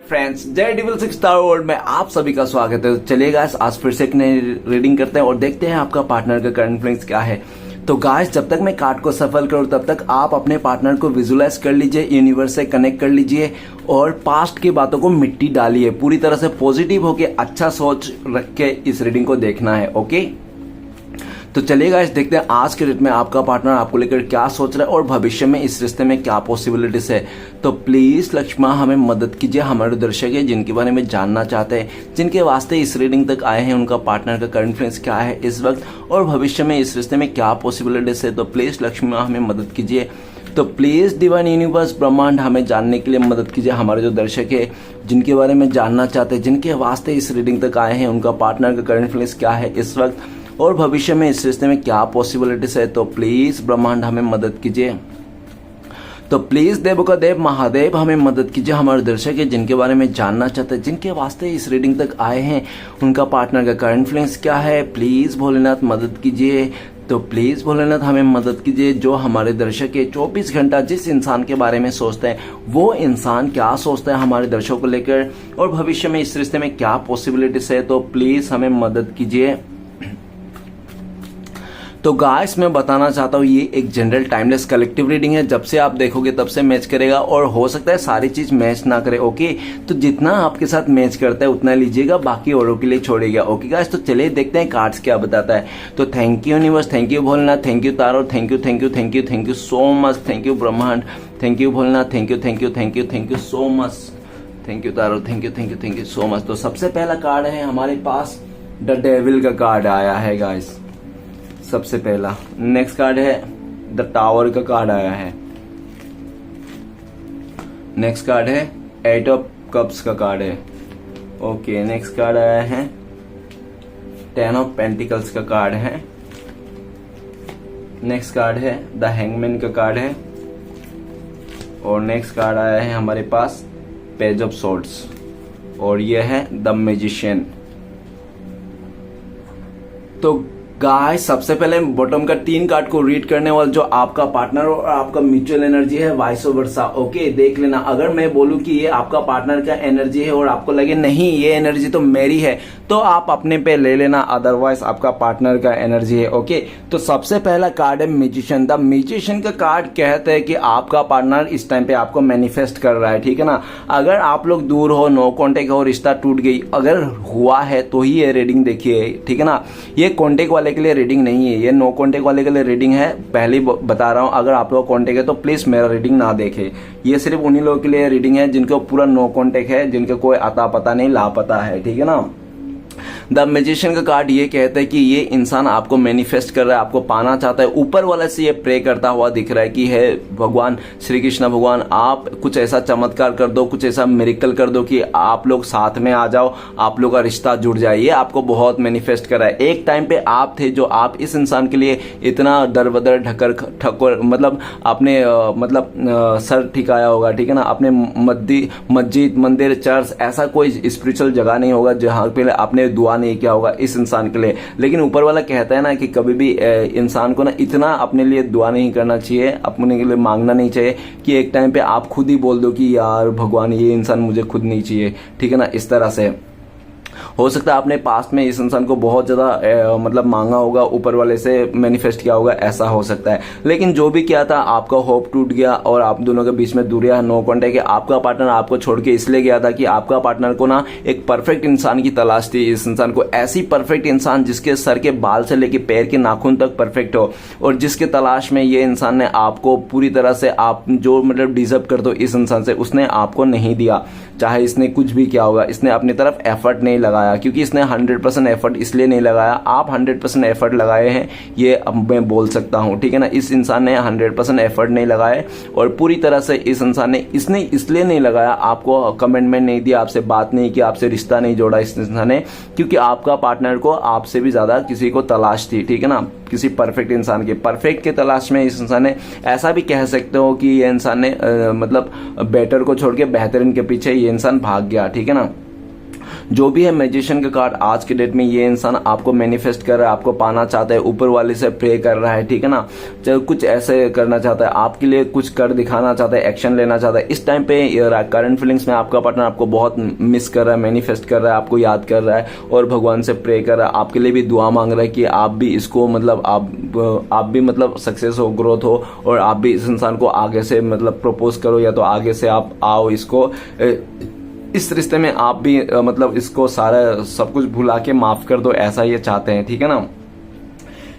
Friends, जय डिविल six star world में आप सभी का स्वागत है। चलिए गाइस, आज फिर से एक नई रीडिंग करते हैं और देखते हैं आपका पार्टनर का करंट फीलिंग्स क्या है। तो गाइस, जब तक मैं कार्ड को सफल करूं तब तक आप अपने पार्टनर को विजुलाइज कर लीजिए, यूनिवर्स से कनेक्ट कर लीजिए और पास्ट की बातों को मिट्टी डालिए। पूरी तरह से पॉजिटिव होके अच्छा सोच रख के इस रीडिंग को देखना है। ओके, तो चलिए गाइस, देखते हैं आज के डेट में आपका पार्टनर आपको लेकर क्या सोच रहा है और भविष्य में इस रिश्ते में क्या पॉसिबिलिटीज है। तो प्लीज लक्ष्मा हमें मदद कीजिए। हमारे दर्शक है जिनके बारे में जानना चाहते हैं, जिनके वास्ते इस रीडिंग तक आए हैं, उनका पार्टनर का करंट फीलिंग्स क्या है इस वक्त और भविष्य में इस रिश्ते में क्या पॉसिबिलिटीज है। तो प्लीज लक्ष्मा हमें मदद कीजिए। तो प्लीज डिवाइन यूनिवर्स ब्रह्मांड हमें जानने के लिए मदद कीजिए। हमारे जो दर्शक है जिनके बारे में जानना चाहते हैं, जिनके वास्ते इस रीडिंग तक आए हैं, उनका पार्टनर का करंट फीलिंग्स क्या है इस वक्त और भविष्य में इस रिश्ते में क्या पॉसिबिलिटीज है। तो प्लीज ब्रह्मांड हमें मदद कीजिए। तो प्लीज देव का देव महादेव हमें मदद कीजिए। हमारे दर्शक है जिनके बारे में जानना चाहते हैं, जिनके वास्ते इस रीडिंग तक आए हैं, उनका पार्टनर का करंट फीलिंग्स क्या है। प्लीज भोलेनाथ मदद कीजिए। तो प्लीज भोलेनाथ हमें मदद कीजिए। जो हमारे दर्शक है 24 घंटा जिस इंसान के बारे में सोचते हैं, वो इंसान क्या सोचता है हमारे दर्शकों को लेकर और भविष्य में इस रिश्ते में क्या पॉसिबिलिटीज है। तो प्लीज हमें मदद कीजिए। तो गाइस, मैं बताना चाहता हूँ ये एक जनरल टाइमलेस कलेक्टिव रीडिंग है। जब से आप देखोगे तब से मैच करेगा और हो सकता है सारी चीज मैच ना करे। ओके, तो जितना आपके साथ मैच करता है उतना लीजिएगा, बाकी औरों के लिए छोड़िएगा। ओके गाइस, तो चलिए देखते हैं कार्ड्स क्या बताता है। तो thank you universe, thank you Bholenath, thank you tarot, thank you thank you thank you thank you so much, thank you ब्रह्मांड, thank you Bholenath, thank you thank you thank you thank you so much, thank you tarot, thank you thank you thank you so much. तो सबसे पहला card है हमारे पास the devil का card आया है गाइस, सबसे पहला। नेक्स्ट कार्ड है द टावर का कार्ड आया है। नेक्स्ट कार्ड है एट ऑफ कप्स का कार्ड है। ओके, नेक्स्ट कार्ड आया है 10 ऑफ पेंटिकल्स का कार्ड है। नेक्स्ट कार्ड है द हैंगमैन का कार्ड है और नेक्स्ट कार्ड आया है हमारे पास पेज ऑफ सॉर्ड्स और यह है द मैजिशियन। तो गाइस, सबसे पहले बॉटम का 3 कार्ड को रीड करने वाला जो आपका पार्टनर और आपका म्यूचुअल एनर्जी है, वाइस वर्सा। ओके, देख लेना। अगर मैं बोलूं कि ये आपका पार्टनर का एनर्जी है और आपको लगे नहीं ये एनर्जी तो मेरी है, तो आप अपने पे ले लेना, अदरवाइज आपका पार्टनर का एनर्जी है। ओके, तो सबसे पहला कार्ड है म्यूजिशियन। द म्यूजिशियन का कार्ड कहता है कि आपका पार्टनर इस टाइम पे आपको मैनिफेस्ट कर रहा है। ठीक है ना। अगर आप लोग दूर हो, नो कॉन्टेक्ट हो, रिश्ता टूट गई, अगर हुआ है तो ही ये रीडिंग देखिए। ठीक है ना। ये कॉन्टेक्ट वाले के लिए रीडिंग नहीं है, ये नो कॉन्टेक्ट वाले के लिए रीडिंग है। पहले बता रहा हूं, अगर आप लोग कॉन्टेक्ट है तो प्लीज मेरा रीडिंग ना देखे। ये सिर्फ उन्हीं लोगों के लिए रीडिंग है जिनको पूरा नो कॉन्टेक्ट है, जिनका कोई अता पता नहीं, लापता है। ठीक है ना। द मैजिशियन का कार्ड ये कहता है कि ये इंसान आपको मैनिफेस्ट कर रहा है, आपको पाना चाहता है। ऊपर वाले से ये प्रे करता हुआ दिख रहा है कि हे भगवान श्री कृष्ण भगवान, आप कुछ ऐसा चमत्कार कर दो, कुछ ऐसा मिरेकल कर दो कि आप लोग साथ में आ जाओ, आप लोग का रिश्ता जुड़ जाए। ये आपको बहुत मैनिफेस्ट कर रहा है। एक टाइम पे आप थे जो आप इस इंसान के लिए इतना दर बदर ठक्कर मतलब आपने सर ठिकाया होगा। ठीक है ना। अपने मस्जिद मंदिर चर्च ऐसा कोई स्पिरिचुअल जगह नहीं होगा जहां पे आपने दुआ नहीं किया होगा इस इंसान के लिए। लेकिन ऊपर वाला कहता है ना कि कभी भी इंसान को ना इतना अपने लिए दुआ नहीं करना चाहिए, अपने के लिए मांगना नहीं चाहिए कि एक टाइम पे आप खुद ही बोल दो कि यार भगवान ये इंसान मुझे खुद नहीं चाहिए। ठीक है ना। इस तरह से हो सकता है आपने पास्ट में इस इंसान को बहुत ज्यादा मांगा होगा, ऊपर वाले से मैनिफेस्ट किया होगा, ऐसा हो सकता है। लेकिन जो भी किया था, आपका होप टूट गया और आप दोनों के बीच में दूरियां, नो कॉन्टेक्ट है। आपका पार्टनर आपको छोड़ के इसलिए गया था कि आपका पार्टनर को ना एक परफेक्ट इंसान की तलाश थी। इस इंसान को ऐसी परफेक्ट इंसान जिसके सर के बाल से लेके पैर के नाखून तक परफेक्ट हो और जिसके तलाश में ये इंसान ने आपको पूरी तरह से आप जो डिजर्व कर दो इस इंसान से, उसने आपको नहीं दिया। चाहे इसने कुछ भी किया होगा, इसने अपनी तरफ एफर्ट नहीं लगाया, क्योंकि इसने 100% एफर्ट इसलिए नहीं लगाया, आप 100% एफर्ट लगाए हैं, ये अब मैं बोल सकता हूं। ठीक है ना। इस इंसान ने 100% एफर्ट नहीं लगाए और पूरी तरह से इस इंसान ने इसने इसलिए नहीं लगाया, आपको कमिटमेंट नहीं दिया, आपसे बात नहीं की, आपसे रिश्ता नहीं जोड़ा इस इंसान ने, क्योंकि आपका पार्टनर को आपसे भी ज्यादा किसी को तलाश थी। ठीक है ना। किसी परफेक्ट इंसान के, परफेक्ट के तलाश में इस इंसान ने, ऐसा भी कह सकते हो कि ये इंसान ने बेटर को छोड़ के बेहतरीन के पीछे ये इंसान भाग गया। ठीक है ना। जो भी है मैजिशियन का कार्ड, आज के डेट में ये इंसान आपको मैनिफेस्ट कर रहा है, आपको पाना चाहता है, ऊपर वाले से प्रे कर रहा है, ठीक है ना। चाहे कुछ ऐसे करना चाहता है, आपके लिए कुछ कर दिखाना चाहता है, एक्शन लेना चाहता है। इस टाइम पे करंट फीलिंग्स में आपका पार्टनर आपको बहुत मिस कर रहा है, मैनिफेस्ट कर रहा है, आपको याद कर रहा है और भगवान से प्रे कर रहा है, आपके लिए भी दुआ मांग रहा है कि आप भी इसको मतलब आप भी मतलब सक्सेस हो, ग्रोथ हो, और आप भी इस इंसान को आगे से मतलब प्रपोज करो, या तो आगे से आप आओ, इसको इस रिश्ते में आप भी मतलब इसको सारा सब कुछ भुला के माफ कर दो, ऐसा ये चाहते हैं, ठीक है ना।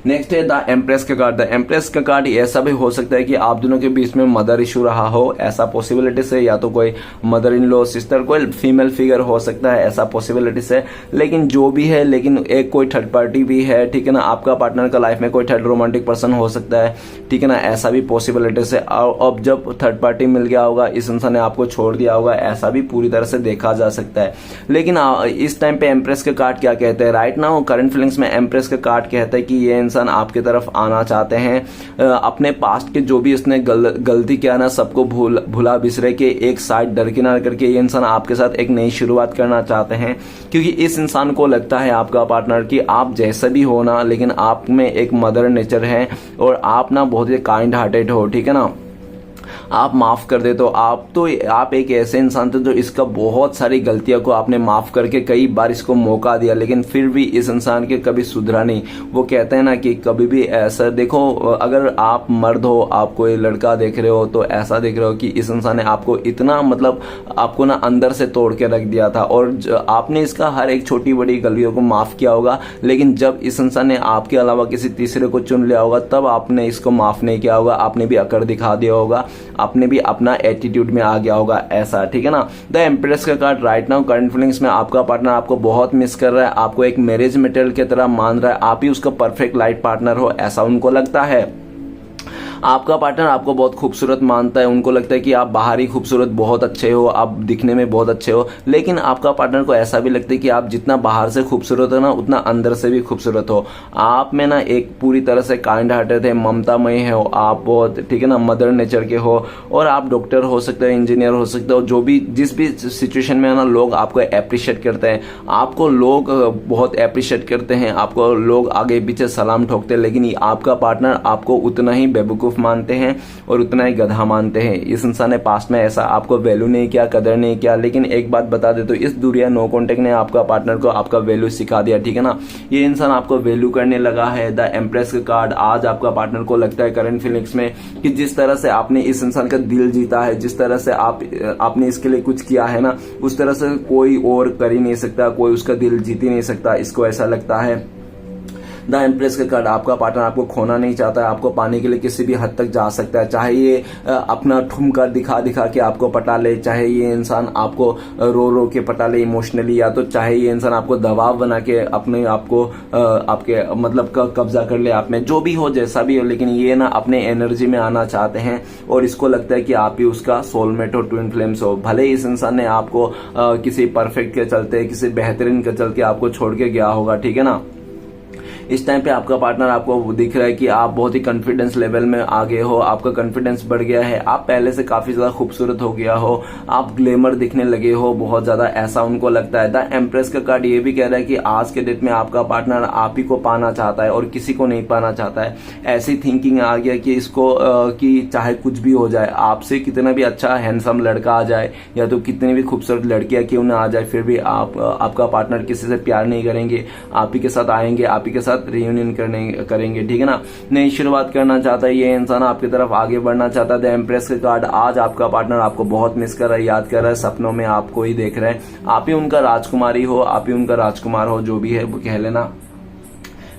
नेक्स्ट है द एम्प्रेस का कार्ड। द एम्प्रेस का कार्ड ऐसा भी हो सकता है कि आप दोनों के बीच में मदर इशू रहा हो, ऐसा पॉसिबिलिटी से, या तो कोई मदर इन लॉ, सिस्टर, कोई फीमेल फिगर हो सकता है, ऐसा पॉसिबिलिटी से। लेकिन जो भी है, लेकिन एक कोई थर्ड पार्टी भी है, ठीक है ना। आपका पार्टनर का लाइफ में कोई थर्ड रोमांटिक पर्सन हो सकता है, ठीक है ना, ऐसा भी पॉसिबिलिटी से। अब जब थर्ड पार्टी मिल गया होगा, इस इंसान ने आपको छोड़ दिया होगा, ऐसा भी पूरी तरह से देखा जा सकता है। लेकिन इस टाइम पे एम्प्रेस का कार्ड क्या कहते हैं, राइट नाउ करंट फीलिंग्स में एम्प्रेस का कार्ड कहता है कि ये आपके तरफ आना चाहते हैं, अपने पास्ट के जो भी उसने गलती किया ना, सबको भुला बिसरे के एक साइड दरकिनार करके ये इंसान आपके साथ एक नई शुरुआत करना चाहते हैं। क्योंकि इस इंसान को लगता है, आपका पार्टनर, कि आप जैसे भी हो ना, लेकिन आप में एक मदर नेचर है और आप ना बहुत ही काइंड हार्टेड हो, ठीक है ना। आप माफ कर दे तो आप एक ऐसे इंसान थे जो इसका बहुत सारी गलतियों को आपने माफ करके कई बार इसको मौका दिया, लेकिन फिर भी इस इंसान के कभी सुधरा नहीं। वो कहते हैं ना कि कभी भी ऐसा देखो, अगर आप मर्द हो, आप कोई लड़का देख रहे हो, तो ऐसा देख रहे हो कि इस इंसान ने आपको इतना मतलब आपको ना अंदर से तोड़ के रख दिया था, और आपने इसका हर एक छोटी बड़ी गलतियों को माफ किया होगा। लेकिन जब इस इंसान ने आपके अलावा किसी तीसरे को चुन लिया होगा, तब आपने इसको माफ नहीं किया होगा, आपने भी अकड़ दिखा दिया होगा, आपने भी अपना एटीट्यूड में आ गया होगा, ऐसा, ठीक है ना। द एम्प्रेस का card right now current feelings में आपका पार्टनर आपको बहुत मिस कर रहा है, आपको एक मैरिज मटेरियल की तरह मान रहा है, आप ही उसका परफेक्ट लाइफ पार्टनर हो, ऐसा उनको लगता है। आपका पार्टनर आपको बहुत खूबसूरत मानता है, उनको लगता है कि आप बाहरी खूबसूरत बहुत अच्छे हो, आप दिखने में बहुत अच्छे हो, लेकिन आपका पार्टनर को ऐसा भी लगता है कि आप जितना बाहर से खूबसूरत हो ना, उतना अंदर से भी खूबसूरत हो। आप में ना एक पूरी तरह से काइंड हार्टेड है, ममतामय हो आप बहुत, ठीक है ना, मदर नेचर के हो, और आप डॉक्टर हो सकते हो, इंजीनियर हो सकते हो, जो भी जिस भी सिचुएशन में है ना, लोग आपको अप्रिशिएट करते हैं, आपको लोग बहुत अप्रिशिएट करते हैं, आपको लोग आगे पीछे सलाम ठोकते हैं, लेकिन आपका पार्टनर आपको उतना ही बेवकूफ मानते हैं और उतना ही गधा मानते हैं। इस इंसान ने पास्ट में ऐसा आपको वैल्यू नहीं किया, कदर नहीं किया, लेकिन एक बात बता दे तो इस दुनिया नो कॉन्टेक्ट ने आपका पार्टनर को आपका वैल्यू सिखा दिया, ठीक है ना। ये इंसान आपको वैल्यू करने लगा है। द एम्प्रेस का कार्ड, आज आपका पार्टनर को लगता है करंट फीलिंग्स में कि जिस तरह से आपने इस इंसान का दिल जीता है, जिस तरह से आपने इसके लिए कुछ किया है ना, उस तरह से कोई और कर ही नहीं सकता, कोई उसका दिल जीत ही नहीं सकता, इसको ऐसा लगता है। द एम्प्रेस का कार्ड, आपका पार्टनर आपको खोना नहीं चाहता है, आपको पाने के लिए किसी भी हद तक जा सकता है, चाहे ये अपना ठुमका दिखा दिखा के आपको पटा ले, चाहे ये इंसान आपको रो रो के पटा ले इमोशनली, या तो चाहे ये इंसान आपको दबाव बना के अपने आपको आपके मतलब कब्जा कर ले आप में, जो भी हो, जैसा भी हो, लेकिन ये ना अपने एनर्जी में आना चाहते हैं और इसको लगता है कि आप ही उसका सोलमेट हो, ट्विन फ्लेम्स हो। भले ही इस इंसान ने आपको किसी परफेक्ट के चलते, किसी बेहतरीन के चलते आपको छोड़ के गया होगा, ठीक है ना। इस टाइम पे आपका पार्टनर आपको दिख रहा है कि आप बहुत ही कॉन्फिडेंस लेवल में आगे हो, आपका कॉन्फिडेंस बढ़ गया है, आप पहले से काफी ज्यादा खूबसूरत हो गया हो, आप ग्लैमर दिखने लगे हो बहुत ज्यादा, ऐसा उनको लगता है। द एम्प्रेस का कार्ड ये भी कह रहा है कि आज के डेट में आपका पार्टनर आप ही को पाना चाहता है और किसी को नहीं पाना चाहता है। ऐसी थिंकिंग आ गया कि इसको कि चाहे कुछ भी हो जाए, आपसे कितना भी अच्छा हैंडसम लड़का आ जाए, या तो कितनी भी खूबसूरत लड़कियां क्यों ना आ जाए, फिर भी आपका पार्टनर किसी से प्यार नहीं करेंगे, आप ही के साथ आएंगे, आप ही के साथ रियूनियन करेंगे, ठीक है ना। नई शुरुआत करना चाहता है ये इंसान, आपकी तरफ आगे बढ़ना चाहता है। द एम्प्रेस का कार्ड, आज आपका पार्टनर आपको बहुत मिस कर रहा है, याद कर रहा है, सपनों में आपको ही देख रहे हैं, आप ही उनका राजकुमारी हो, आप ही उनका राजकुमार हो, जो भी है वो कह लेना।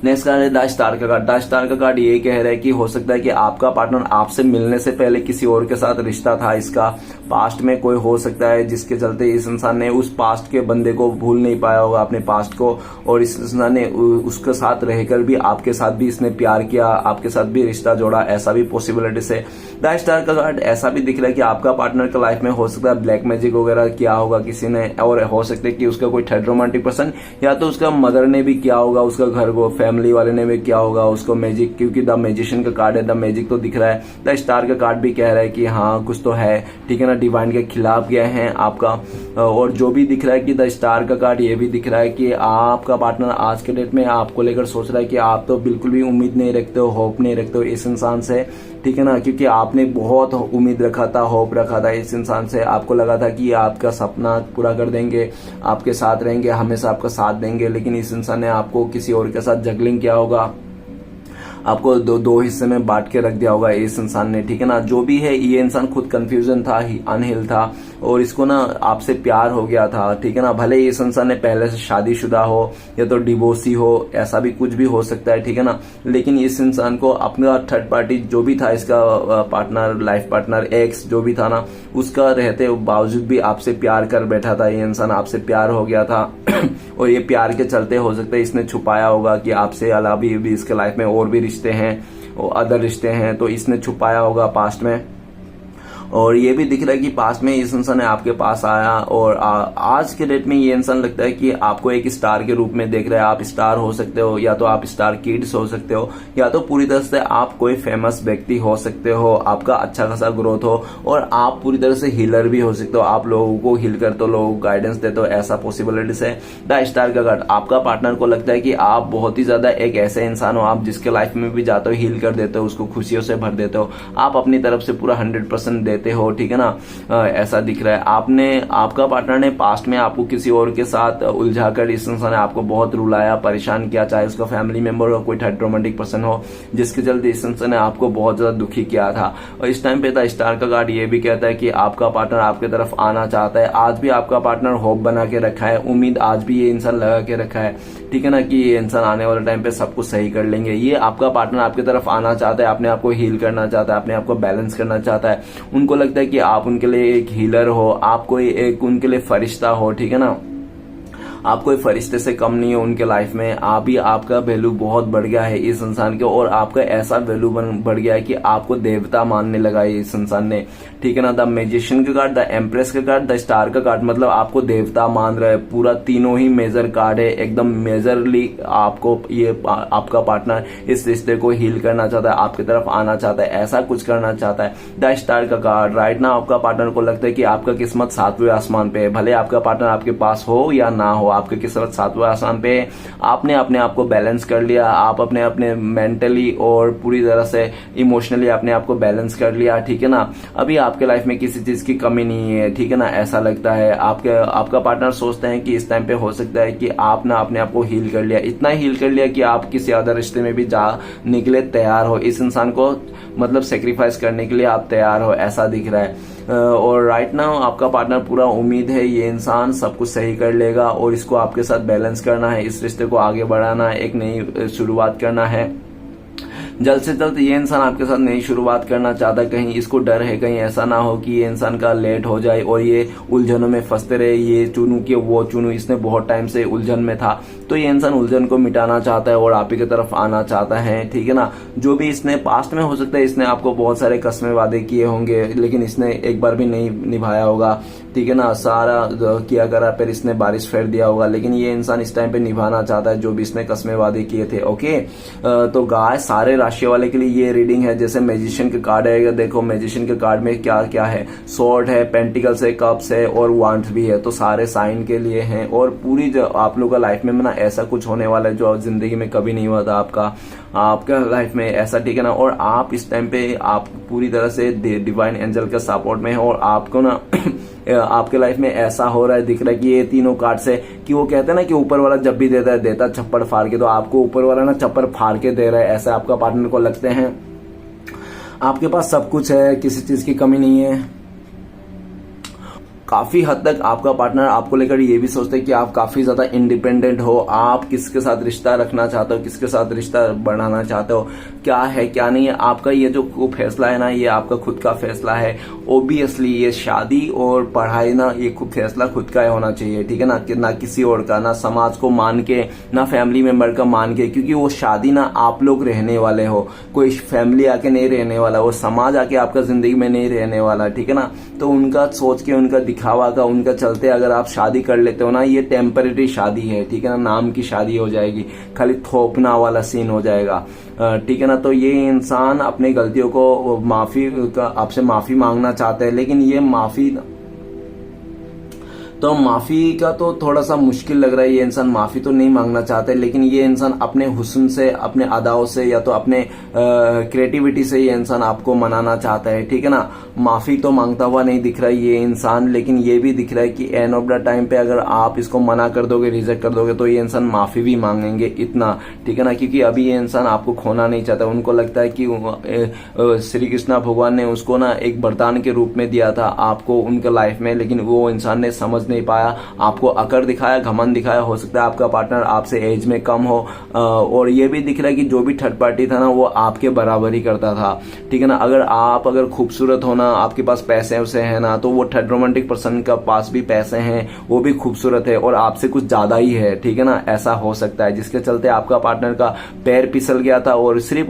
नेक्स्ट कार्ड है द स्टार का कार्ड। द स्टार का कार्ड ये कह रहा है कि हो सकता है कि आपका पार्टनर आपसे मिलने से पहले किसी और के साथ रिश्ता था, इसका पास्ट में कोई हो सकता है, जिसके चलते इस इंसान ने उस पास्ट के बंदे को भूल नहीं पाया होगा, अपने पास्ट को, और इस इंसान ने उसके साथ रहकर भी आपके साथ भी इसने प्यार किया, आपके साथ भी रिश्ता जोड़ा, ऐसा भी पॉसिबिलिटी है। द स्टार का कार्ड ऐसा भी दिख रहा है कि आपका पार्टनर का लाइफ में हो सकता है ब्लैक मैजिक वगैरह किया होगा किसी ने, और हो सकता है कि उसका कोई थर्ड रोमांटिक पर्सन, या तो उसका मदर ने भी किया होगा उसका घर को फैमिली वाले ने भी क्या होगा उसको मैजिक, क्योंकि द मैजिशियन का कार्ड है, द मैजिक तो दिख रहा है, द स्टार का कार्ड भी कह रहा है कि हाँ कुछ तो है, ठीक है ना, डिवाइन के खिलाफ गए हैं आपका। और जो भी दिख रहा है कि द स्टार का कार्ड ये भी दिख रहा है कि आपका पार्टनर आज के डेट में आपको लेकर सोच रहा है कि आप तो बिल्कुल भी उम्मीद नहीं रखते हो, होप नहीं रखते हो इस इंसान से, ठीक है ना, क्योंकि आपने बहुत उम्मीद रखा था, होप रखा था इस इंसान से। आपको लगा था कि आपका सपना पूरा कर देंगे, आपके साथ रहेंगे, हमेशा आपका साथ देंगे, लेकिन इस इंसान ने आपको किसी और के साथ जगलिंग किया होगा, आपको दो हिस्से में बांट के रख दिया होगा इस इंसान ने, ठीक है ना। जो भी है ये इंसान खुद कंफ्यूजन था, अनहिल था, और इसको ना आपसे प्यार हो गया था, ठीक है ना। भले इस इंसान ने पहले से शादीशुदा हो या तो डिवोर्सी हो, ऐसा भी कुछ भी हो सकता है, ठीक है ना, लेकिन इस इंसान को अपना थर्ड पार्टी जो भी था, इसका पार्टनर, लाइफ पार्टनर, एक्स जो भी था ना, उसका रहते बावजूद भी आपसे प्यार कर बैठा था ये इंसान, आपसे प्यार हो गया था। और ये प्यार के चलते हो सकता है इसने छुपाया होगा कि आपसे अलावा भी इसके लाइफ में और भी रिश्ते हैं, और अदर रिश्ते हैं, तो इसने छुपाया होगा पास्ट में। और ये भी दिख रहा है कि पास में इस इंसान ने आपके पास आया, और आज के डेट में ये इंसान लगता है कि आपको एक स्टार के रूप में देख रहा है। आप स्टार हो सकते हो, या तो आप स्टार किड्स हो सकते हो, या तो पूरी तरह से आप कोई फेमस व्यक्ति हो सकते हो, आपका अच्छा खासा ग्रोथ हो, और आप पूरी तरह से हीलर भी हो सकते हो, आप लोगों को हील करते हो, लोगों को गाइडेंस देते हो, ऐसा पॉसिबिलिटीज है। द स्टार का कार्ड, आपका पार्टनर को लगता है कि आप बहुत ही ज्यादा एक ऐसे इंसान हो, आप जिसके लाइफ में भी जाते हो हील कर देते हो, उसको खुशियों से भर देते हो, आप अपनी तरफ से पूरा 100% देते हो, ठीक है ना। ऐसा दिख रहा है आपका पार्टनर ने पास्ट में आपको किसी और के साथ उलझाकर इस इंसान ने आपको बहुत रुलाया, परेशान किया, चाहे उसका फैमिली मेंबर हो, कोई थर्ड रोमांटिक पर्सन हो, जिसके चलते इस इंसान ने आपको बहुत ज्यादा दुखी किया था। और इस टाइम पे द स्टार का कार्ड ये भी कहता है कि आपका पार्टनर आपकी तरफ आना चाहता है। आज भी आपका पार्टनर होप बना के रखा है, उम्मीद आज भी ये इंसान लगा के रखा है, ठीक है ना, कि ये इंसान आने वाले टाइम पे सब कुछ सही कर लेंगे। ये आपका पार्टनर आपकी तरफ आना चाहता है, अपने आप को हील करना चाहता है, अपने आप को बैलेंस करना चाहता है। उनको लगता है कि आप उनके लिए एक हीलर हो, आप कोई एक उनके लिए फरिश्ता हो, ठीक है ना, आप कोई फरिश्ते से कम नहीं हो उनके लाइफ में। आप ही, आपका वैल्यू बहुत बढ़ गया है इस इंसान के, और आपका ऐसा वैल्यू बढ़ गया है कि आपको देवता मानने लगा है इस इंसान ने, ठीक है ना। द मैजिशियन का कार्ड, द एम्प्रेस का कार्ड, द स्टार का कार्ड, मतलब आपको देवता मान रहा है। पूरा तीनों ही मेजर कार्ड है, एकदम मेजरली आपको ये आपका पार्टनर इस रिश्ते को हील करना चाहता है, आपकी तरफ आना चाहता है, ऐसा कुछ करना चाहता है। द स्टार का कार्ड, राइट ना आपका पार्टनर को लगता है कि आपका किस्मत 7वें आसमान पे है। भले आपका पार्टनर आपके पास हो या ना हो, आपकी किस्मत 7वें आसमान पे, आपने अपने आप को बैलेंस कर लिया, आप अपने मेंटली और पूरी तरह से इमोशनली अपने आप को बैलेंस कर लिया, ठीक है ना। अभी आपके लाइफ में किसी चीज की कमी नहीं है, ठीक है ना, ऐसा लगता है। आपका पार्टनर सोचते हैं कि इस टाइम पे हो सकता है कि आप ना अपने आप को हील कर लिया, इतना हील कर लिया कि आप किसी अदर रिश्ते में भी जाने के लिए तैयार हो, इस इंसान को मतलब सेक्रीफाइस करने के लिए आप तैयार हो, ऐसा दिख रहा है। और राइट नाउ आपका पार्टनर पूरा उम्मीद है ये इंसान सब कुछ सही कर लेगा, और इसको आपके साथ बैलेंस करना है, इस रिश्ते को आगे बढ़ाना है, एक नई शुरुआत करना है। जल्द से जल्द ये इंसान आपके साथ नई शुरुआत करना चाहता है। कहीं इसको डर है, कहीं ऐसा ना हो कि ये इंसान का लेट हो जाए और ये उलझनों में फंसते रहे, ये चुनूं कि वो चुनूं। इसने बहुत टाइम से उलझन में था, तो ये इंसान उलझन को मिटाना चाहता है और आप ही की तरफ आना चाहता है, ठीक है ना। जो भी इसने पास्ट में, हो सकता है इसने आपको बहुत सारे कस्में वादे किए होंगे, लेकिन इसने एक बार भी नहीं निभाया होगा, ठीक है ना। सारा किया करा फिर इसने बारिश फेर दिया होगा, लेकिन ये इंसान इस टाइम पे निभाना चाहता है जो भी इसने कस्में वादे किए थे। ओके, तो गाय सारे राशि वाले के लिए ये रीडिंग है। जैसे मैजिशियन के कार्ड है, देखो मैजिशियन के कार्ड में क्या क्या है, स्वॉर्ड है, पेंटिकल्स है, कप्स है और वांड्स भी है, तो सारे साइन के लिए हैं। और पूरी जो आप लोगों का लाइफ में ना ऐसा कुछ होने वाला है जो जिंदगी में कभी नहीं हुआ था आपका लाइफ में ऐसा, ठीक है ना। और आप इस टाइम पे आप पूरी तरह से डिवाइन एंजल के सपोर्ट में है, और आपको ना आपके लाइफ में ऐसा हो रहा है, दिख रहा है कि ये तीनों कार्ड से, कि वो कहते हैं ना कि ऊपर वाला जब भी देता छप्पड़ फाड़ के, तो आपको ऊपर वाला ना छप्पड़ फाड़ के दे रहा है, ऐसा आपका पार्टनर को लगते हैं। आपके पास सब कुछ है, किसी चीज की कमी नहीं है। काफी हद तक आपका पार्टनर आपको लेकर ये भी सोचते हैं कि आप काफी ज्यादा इंडिपेंडेंट हो, आप किसके साथ रिश्ता रखना चाहते हो, किसके साथ रिश्ता बढ़ाना चाहते हो, क्या है क्या नहीं है। आपका ये जो फैसला है ना, ये आपका खुद का फैसला है। ओबियसली ये शादी और पढ़ाई ना, ये खुद फैसला खुद का होना चाहिए, ठीक है ना, कि ना किसी और का, ना समाज को मान के, ना फैमिली मेंबर का मान के, क्योंकि वो शादी ना आप लोग रहने वाले हो, कोई फैमिली आके नहीं रहने वाला, वो समाज आके आपका जिंदगी में नहीं रहने वाला, ठीक है ना। तो उनका सोच के, उनका दिखावा का उनका चलते अगर आप शादी कर लेते हो ना, ये टेम्परेरी शादी है, ठीक है ना, नाम की शादी हो जाएगी, खाली थोपना वाला सीन हो जाएगा, ठीक है ना। तो ये इंसान अपनी गलतियों को आपसे माफी मांगना चाहते हैं, लेकिन ये माफी का तो थोड़ा सा मुश्किल लग रहा है। ये इंसान माफी तो नहीं मांगना चाहते, लेकिन ये इंसान अपने हुस्न से, अपने अदाओं से, या तो अपने क्रिएटिविटी से ये इंसान आपको मनाना चाहता है, ठीक है ना। माफी तो मांगता हुआ नहीं दिख रहा है ये इंसान, लेकिन ये भी दिख रहा है कि एंड ऑफ द टाइम पे अगर आप इसको मना कर दोगे, रिजेक्ट कर दोगे, तो ये इंसान माफी भी मांगेंगे इतना, ठीक है ना। क्योंकि अभी ये इंसान आपको खोना नहीं चाहता। उनको लगता है कि श्री कृष्णा भगवान ने उसको ना एक वरदान के रूप में दिया था आपको उनके लाइफ में, लेकिन वो इंसान ने समझ नहीं पाया, आपको अकड़ दिखाया, घमंड दिखाया। हो सकता है आपका पार्टनर आपसे एज में कम हो, और ये भी दिख रहा है कि जो भी थर्ड पार्टी था ना, वो आपके बराबर ही करता था, ठीक है ना। अगर खूबसूरत हो ना, आपके पास पैसे उसे है ना, तो वो थर्ड रोमांटिक पर्सन का पास भी पैसे हैं, वो भी खूबसूरत है और आपसे कुछ ज्यादा ही है, ठीक है ना। ऐसा हो सकता है, जिसके चलते आपका पार्टनर का पैर फिसल गया था, और सिर्फ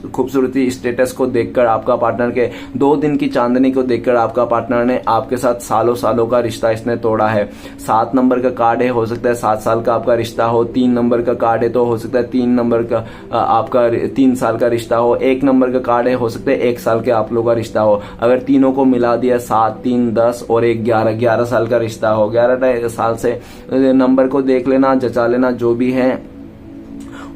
खूबसूरती स्टेटस को देखकर, आपका पार्टनर के 2 दिन की चांदनी को देखकर आपका पार्टनर ने आपके साथ सालों सालों का रिश्ता इसने तोड़ा है। 7 नंबर का कार्ड है, हो सकता है 7 साल का आपका रिश्ता हो। 3 नंबर का कार्ड है, तो हो सकता है 3 नंबर का आपका 3 साल का रिश्ता हो। 1 नंबर का कार्ड है, हो सकता है 1 साल के आप लोगों का रिश्ता हो। अगर तीनों को मिला दिया, 7, 3, 10 और 1, 11 साल का रिश्ता हो। 11 साल से नंबर को देख लेना, जचा लेना जो भी है।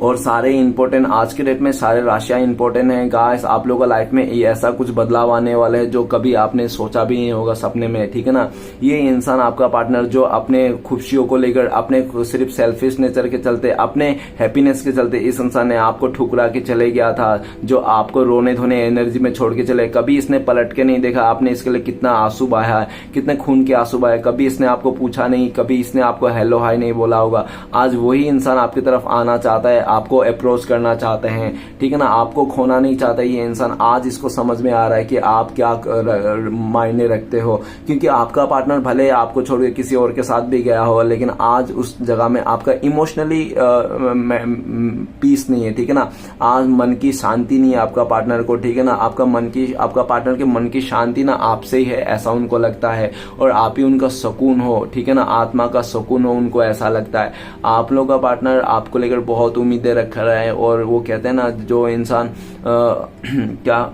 और सारे इंपॉर्टेंट, आज के डेट में सारे राशियां इंपॉर्टेंट हैं गाइस। आप लोगों का लाइफ में ऐसा कुछ बदलाव आने वाला है जो कभी आपने सोचा भी नहीं होगा सपने में, ठीक है ना। ये इंसान, आपका पार्टनर, जो अपने खुशियों को लेकर, अपने सिर्फ सेल्फिश नेचर के चलते, अपने हैप्पीनेस के चलते, इस इंसान ने आपको ठुकरा के चले गया था, जो आपको रोने धोने एनर्जी में छोड़ के चले। कभी इसने पलट के नहीं देखा, आपने इसके लिए कितना आंसू बहाया है, कितने खून के आंसू बहाए। कभी इसने आपको पूछा नहीं, कभी इसने आपको हेलो हाय नहीं बोला होगा। आज वही इंसान आपकी तरफ आना चाहता है, आपको अप्रोच करना चाहते हैं, ठीक है ना। आपको खोना नहीं चाहता ये इंसान। आज इसको समझ में आ रहा है कि आप क्या मायने रखते हो, क्योंकि आपका पार्टनर भले आपको छोड़ के किसी और के साथ भी गया हो, लेकिन आज उस जगह में आपका इमोशनली पीस नहीं है, ठीक है ना। आज मन की शांति नहीं है आपका पार्टनर को, ठीक है ना। आपका पार्टनर के मन की शांति ना आपसे ही है, ऐसा उनको लगता है, और आप ही उनका सुकून हो, ठीक है ना। आत्मा का सुकून हो, उनको ऐसा लगता है। आप लोगों का पार्टनर आपको लेकर बहुत उम्मीदें रख रहा है, और वो कहते हैं ना, जो इंसान क्या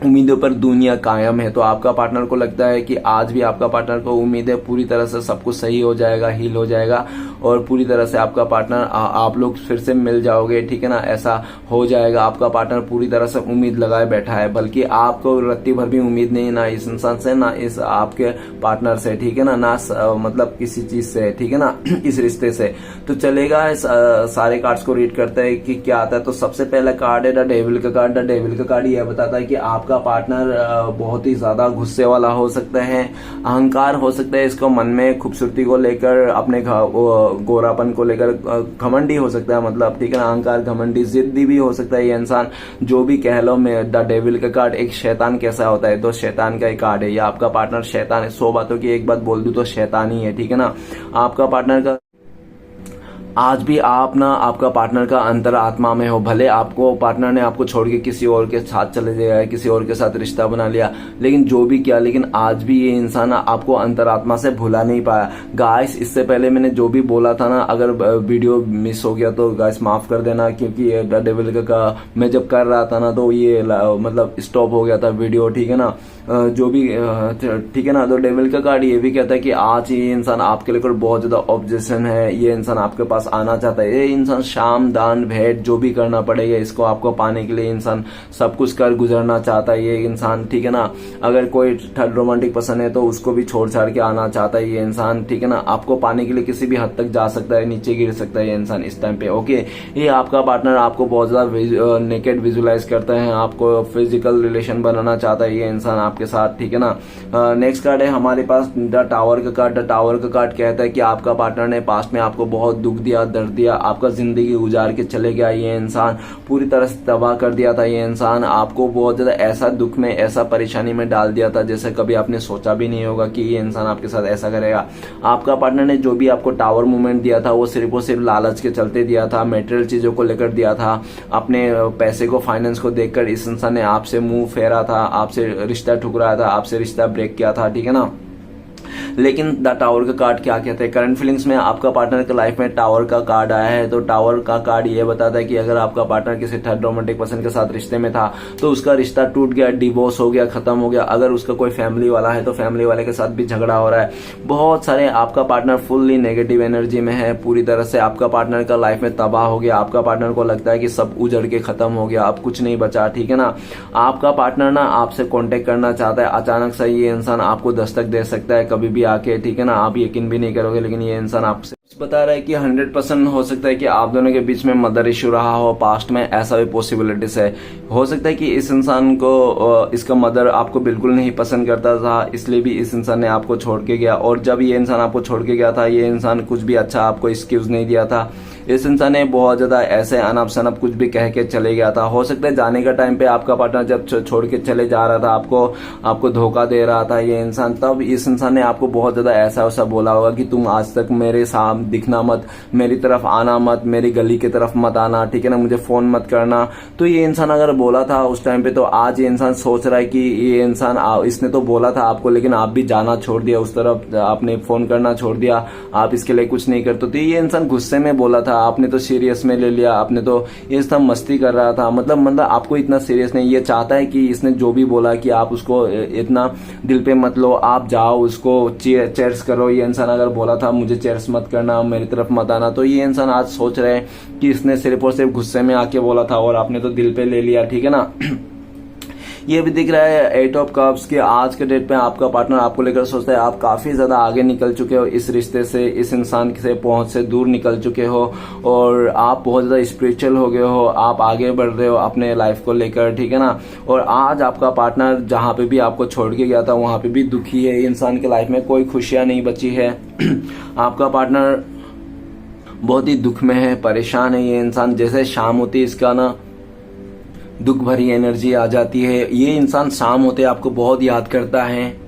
उम्मीदों पर दुनिया कायम है। तो आपका पार्टनर को लगता है कि आज भी आपका पार्टनर को उम्मीद है पूरी तरह से सब कुछ सही हो जाएगा, हील हो जाएगा, और पूरी तरह से आपका पार्टनर, आप लोग फिर से मिल जाओगे, ठीक है ना। ऐसा हो जाएगा। आपका पार्टनर पूरी तरह से उम्मीद लगाए बैठा है, बल्कि आपको रत्ती भर भी उम्मीद नहीं, ना इस इंसान से, ना इस आपके पार्टनर से, ठीक है ना मतलब किसी चीज से, ठीक है ना, इस रिश्ते से। तो चलेगा, इस सारे कार्ड्स को रीड करते हैं कि क्या आता है। तो सबसे पहला कार्ड है द डेविल का कार्ड। द डेविल का कार्ड यह बताता है कि आपका पार्टनर बहुत ही ज्यादा गुस्से वाला हो सकता है, अहंकार हो सकता है इसको मन में, खूबसूरती को लेकर, अपने गोरापन को लेकर घमंडी हो सकता है, मतलब, ठीक है ना। अहंकार, घमंडी, जिद्दी भी हो सकता है ये इंसान, जो भी कह लो। में द डेविल का कार्ड एक शैतान कैसा होता है, तो शैतान का एक कार्ड है। या आपका पार्टनर शैतान है। 100 बातों की एक बात बोल दूं तो शैतान ही है, ठीक है ना। आपका पार्टनर का आज भी आप ना, आपका पार्टनर का अंतर आत्मा में हो, भले आपको पार्टनर ने आपको छोड़ के किसी और के साथ चले गया, किसी और के साथ रिश्ता बना लिया, लेकिन जो भी किया, लेकिन आज भी ये इंसान आपको अंतरात्मा से भुला नहीं पाया। गाइस, इससे पहले मैंने जो भी बोला था ना, अगर वीडियो मिस हो गया तो गाइस माफ कर देना, क्योंकि द डेविल का मैं जब कर रहा था ना, तो ये मतलब स्टॉप हो गया था वीडियो, ठीक है ना। जो भी, ठीक है ना। तो डेविल का कार्ड ये भी कहता है कि आज ये इंसान आपके लेकर बहुत ज्यादा ऑब्जेक्शन है, ये इंसान आपके पास आना चाहता है। ये इंसान शाम, दान, भेंट जो भी करना पड़ेगा इसको आपको पाने के लिए, इंसान सब कुछ कर गुजरना चाहता है ये इंसान, ठीक है ना। अगर कोई थर्ड रोमांटिक पसंद है तो उसको भी छोड़ छाड़ के आना चाहता है ये इंसान, ठीक है ना। आपको पाने के लिए किसी भी हद तक जा सकता है, नीचे गिर सकता है ये इंसान इस टाइम पे, ओके। ये आपका पार्टनर आपको बहुत ज्यादा नेकेड विजुलाइज करता है, आपको फिजिकल रिलेशन बनाना चाहता है ये इंसान आपके साथ, ठीक है ना। नेक्स्ट कार्ड है हमारे पास द टावर का कार्ड। द टावर का कार्ड कहता है कि आपका पार्टनर ने पास्ट में आपको बहुत दुख दिया, दर्द दिया, आपका जिंदगी गुजार के चले गया ये इंसान, पूरी तरह से तबाह कर दिया था ये इंसान, आपको बहुत ज्यादा ऐसा दुख में, ऐसा परेशानी में डाल दिया था जैसे कभी आपने सोचा भी नहीं होगा कि ये इंसान आपके साथ ऐसा करेगा। आपका पार्टनर ने जो भी आपको टावर मूवमेंट दिया था वो सिर्फ लालच के चलते दिया था, मेटेरियल चीजों को लेकर दिया था, अपने पैसे को, फाइनेंस को देखकर इस इंसान ने आपसे मुंह फेरा था, आपसे रिश्ता ठुकराया था, आपसे रिश्ता ब्रेक किया था, ठीक है ना। लेकिन द टावर का कार्ड क्या कहते हैं, करंट फीलिंग्स में आपका पार्टनर के लाइफ में टावर का कार्ड आया है। तो टावर का कार्ड ये बताता है कि अगर आपका पार्टनर किसी थर्ड रोमांटिक पर्सन के साथ रिश्ते में था तो उसका रिश्ता टूट गया, डिवोर्स हो गया, खत्म हो गया। अगर उसका कोई फैमिली वाला है तो फैमिली वाले के साथ भी झगड़ा हो रहा है। बहुत सारे आपका पार्टनर फुल्ली नेगेटिव एनर्जी में है, पूरी तरह से आपका पार्टनर का लाइफ में तबाह हो गया। आपका पार्टनर को लगता है कि सब उजड़ के खत्म हो गया, अब कुछ नहीं बचा, ठीक है ना। आपका पार्टनर ना आपसे कांटेक्ट करना चाहता है, अचानक से ये इंसान आपको दस्तक दे सकता है कभी भी आके, ठीक है ना। आप यकीन भी नहीं करोगे, लेकिन ये इंसान आपसे बता रहा है कि 100% हो सकता है कि आप दोनों के बीच में मदर इशू रहा हो पास्ट में, ऐसा भी पॉसिबिलिटीज है। हो सकता है कि इस इंसान को इसका मदर आपको बिल्कुल नहीं पसंद करता था, इसलिए भी इस इंसान ने आपको छोड़ के गया। और जब ये इंसान आपको छोड़ के गया था, ये इंसान कुछ भी अच्छा आपको एक्सक्यूज नहीं दिया था। इस इंसान ने बहुत ज्यादा ऐसे अनप शनप कुछ भी कह के चले गया था। हो सकता है जाने का टाइम पे आपका पार्टनर जब छोड़ के चले जा रहा था, आपको धोखा दे रहा था ये इंसान, तब इस इंसान ने आपको बहुत ज्यादा ऐसा वैसा बोला होगा कि तुम आज तक मेरे सामने दिखना मत, मेरी तरफ आना मत, मेरी गली की तरफ मत आना, ठीक है ना, मुझे फोन मत करना। तो ये इंसान अगर बोला था उस टाइम पे, तो आज ये इंसान सोच रहा है कि ये इंसान इसने तो बोला था आपको, लेकिन आप भी जाना छोड़ दिया उस तरफ, आपने फोन करना छोड़ दिया, आप इसके लिए कुछ नहीं करते। तो ये इंसान गुस्से में बोला था, आपने तो सीरियस में ले लिया, आपने तो ये सब मस्ती कर रहा था, मतलब आपको इतना सीरियस नहीं। ये चाहता है कि इसने जो भी बोला कि आप उसको इतना दिल पे मत लो, आप जाओ उसको चेयर्स करो। ये इंसान अगर बोला था मुझे चेयर्स मत करना, मेरी तरफ मत आना, तो ये इंसान आज सोच रहे हैं कि इसने सिर्फ और सिर्फ गुस्से में आके बोला था और आपने तो दिल पे ले लिया, ठीक है ना। ये भी दिख रहा है 8 ऑफ कप्स कि आज के डेट पे आपका पार्टनर आपको लेकर सोचता है आप काफी ज्यादा आगे निकल चुके हो इस रिश्ते से, इस इंसान से पहुंच से दूर निकल चुके हो और आप बहुत ज्यादा स्पिरिचुअल हो गए हो, आप आगे बढ़ रहे हो अपने लाइफ को लेकर, ठीक है ना। और आज आपका पार्टनर जहां पे भी आपको छोड़ के गया था वहां पे भी दुखी है। इंसान के लाइफ में कोई खुशियां नहीं बची है। आपका पार्टनर बहुत ही दुख में है, परेशान है। ये इंसान जैसे शाम होती है इसका ना दुख भरी एनर्जी आ जाती है। ये इंसान शाम होते आपको बहुत याद करता है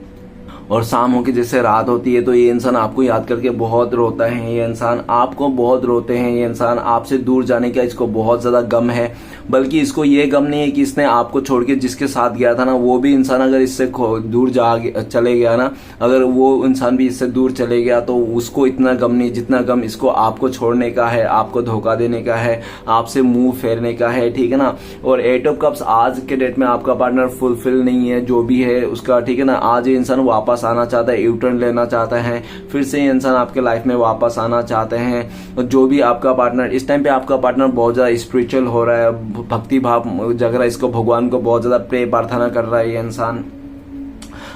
और शाम होके जैसे रात होती है तो ये इंसान आपको याद करके बहुत रोता है। ये इंसान आपको बहुत रोते हैं। ये इंसान आपसे दूर जाने का इसको बहुत ज्यादा गम है, बल्कि इसको ये गम नहीं है कि इसने आपको छोड़ के जिसके साथ गया था ना वो भी इंसान अगर इससे दूर चले गया ना, अगर वो इंसान भी इससे दूर चले गया तो उसको इतना गम नहीं जितना गम इसको आपको छोड़ने का है, आपको धोखा देने का है, आपसे मुंह फेरने का है, ठीक है ना। और 8 ऑफ कप्स आज के डेट में आपका पार्टनर फुलफिल नहीं है जो भी है उसका, ठीक है ना। आज ये इंसान वापस आना चाहता है, यू टर्न लेना चाहता है, फिर से इंसान आपके लाइफ में वापस आना चाहते हैं। जो भी आपका पार्टनर इस टाइम पे आपका पार्टनर बहुत ज्यादा स्पिरिचुअल हो रहा है, भक्ति भाव जग रहा है इसको, भगवान को बहुत ज्यादा प्रे प्रार्थना कर रहा है। ये इंसान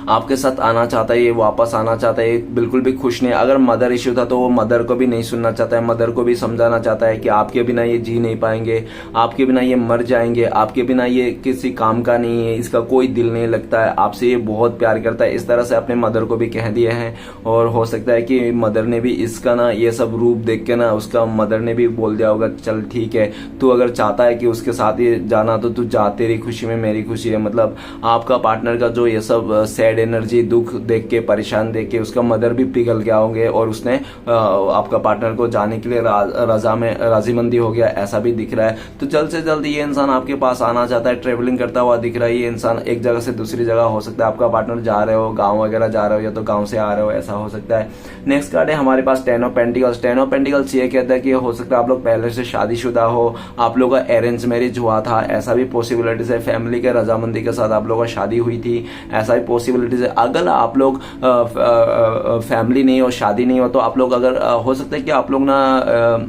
आपके साथ आना चाहता है, ये वापस आना चाहता है, बिल्कुल भी खुश नहीं। अगर मदर इश्यू था तो वो मदर को भी नहीं सुनना चाहता है, मदर को भी समझाना चाहता है कि आपके बिना ये जी नहीं पाएंगे, आपके बिना ये मर जाएंगे, आपके बिना ये किसी काम का नहीं है, इसका कोई दिल नहीं लगता है, आपसे ये बहुत प्यार करता है। इस तरह से अपने मदर को भी कह दिए हैं और हो सकता है कि मदर ने भी इसका ना ये सब रूप देख के ना उसका मदर ने भी बोल दिया होगा चल ठीक है, तू अगर चाहता है कि उसके साथ ही जाना तो तू जा, तेरी खुशी में मेरी खुशी है। मतलब आपका पार्टनर का जो ये सब सैड एनर्जी, दुख देख के, परेशान देख के उसका मदर भी पिघल गया होंगे और उसने आपका पार्टनर को जाने के लिए राजीमंदी हो गया, ऐसा भी दिख रहा है। तो जल्द से जल्द ये इंसान आपके पास आना चाहता है, ट्रेवलिंग करता हुआ दिख रहा है। ये इंसान एक जगह से दूसरी जगह, हो सकता है आपका पार्टनर जा रहे हो, गाँव वगैरह जा रहे हो या तो गाँव से आ रहे हो, ऐसा हो सकता है। नेक्स्ट कार्ड है हमारे पास 10 ऑफ पेंटिकल्स। 10 ऑफ पेंटिकल्स ये कहता है कि हो सकता है आप लोग पहले से शादीशुदा हो, आप लोगों का अरेंज मैरिज हुआ था, ऐसा भी पॉसिबिलिटीज है। फैमिली के रजामंदी के साथ आप लोगों का शादी हुई थी, ऐसा भी पॉसिबिलिटीज। अगर आप लोग फैमिली नहीं हो, शादी नहीं हो, तो आप लोग अगर हो सकता है कि आप लोग ना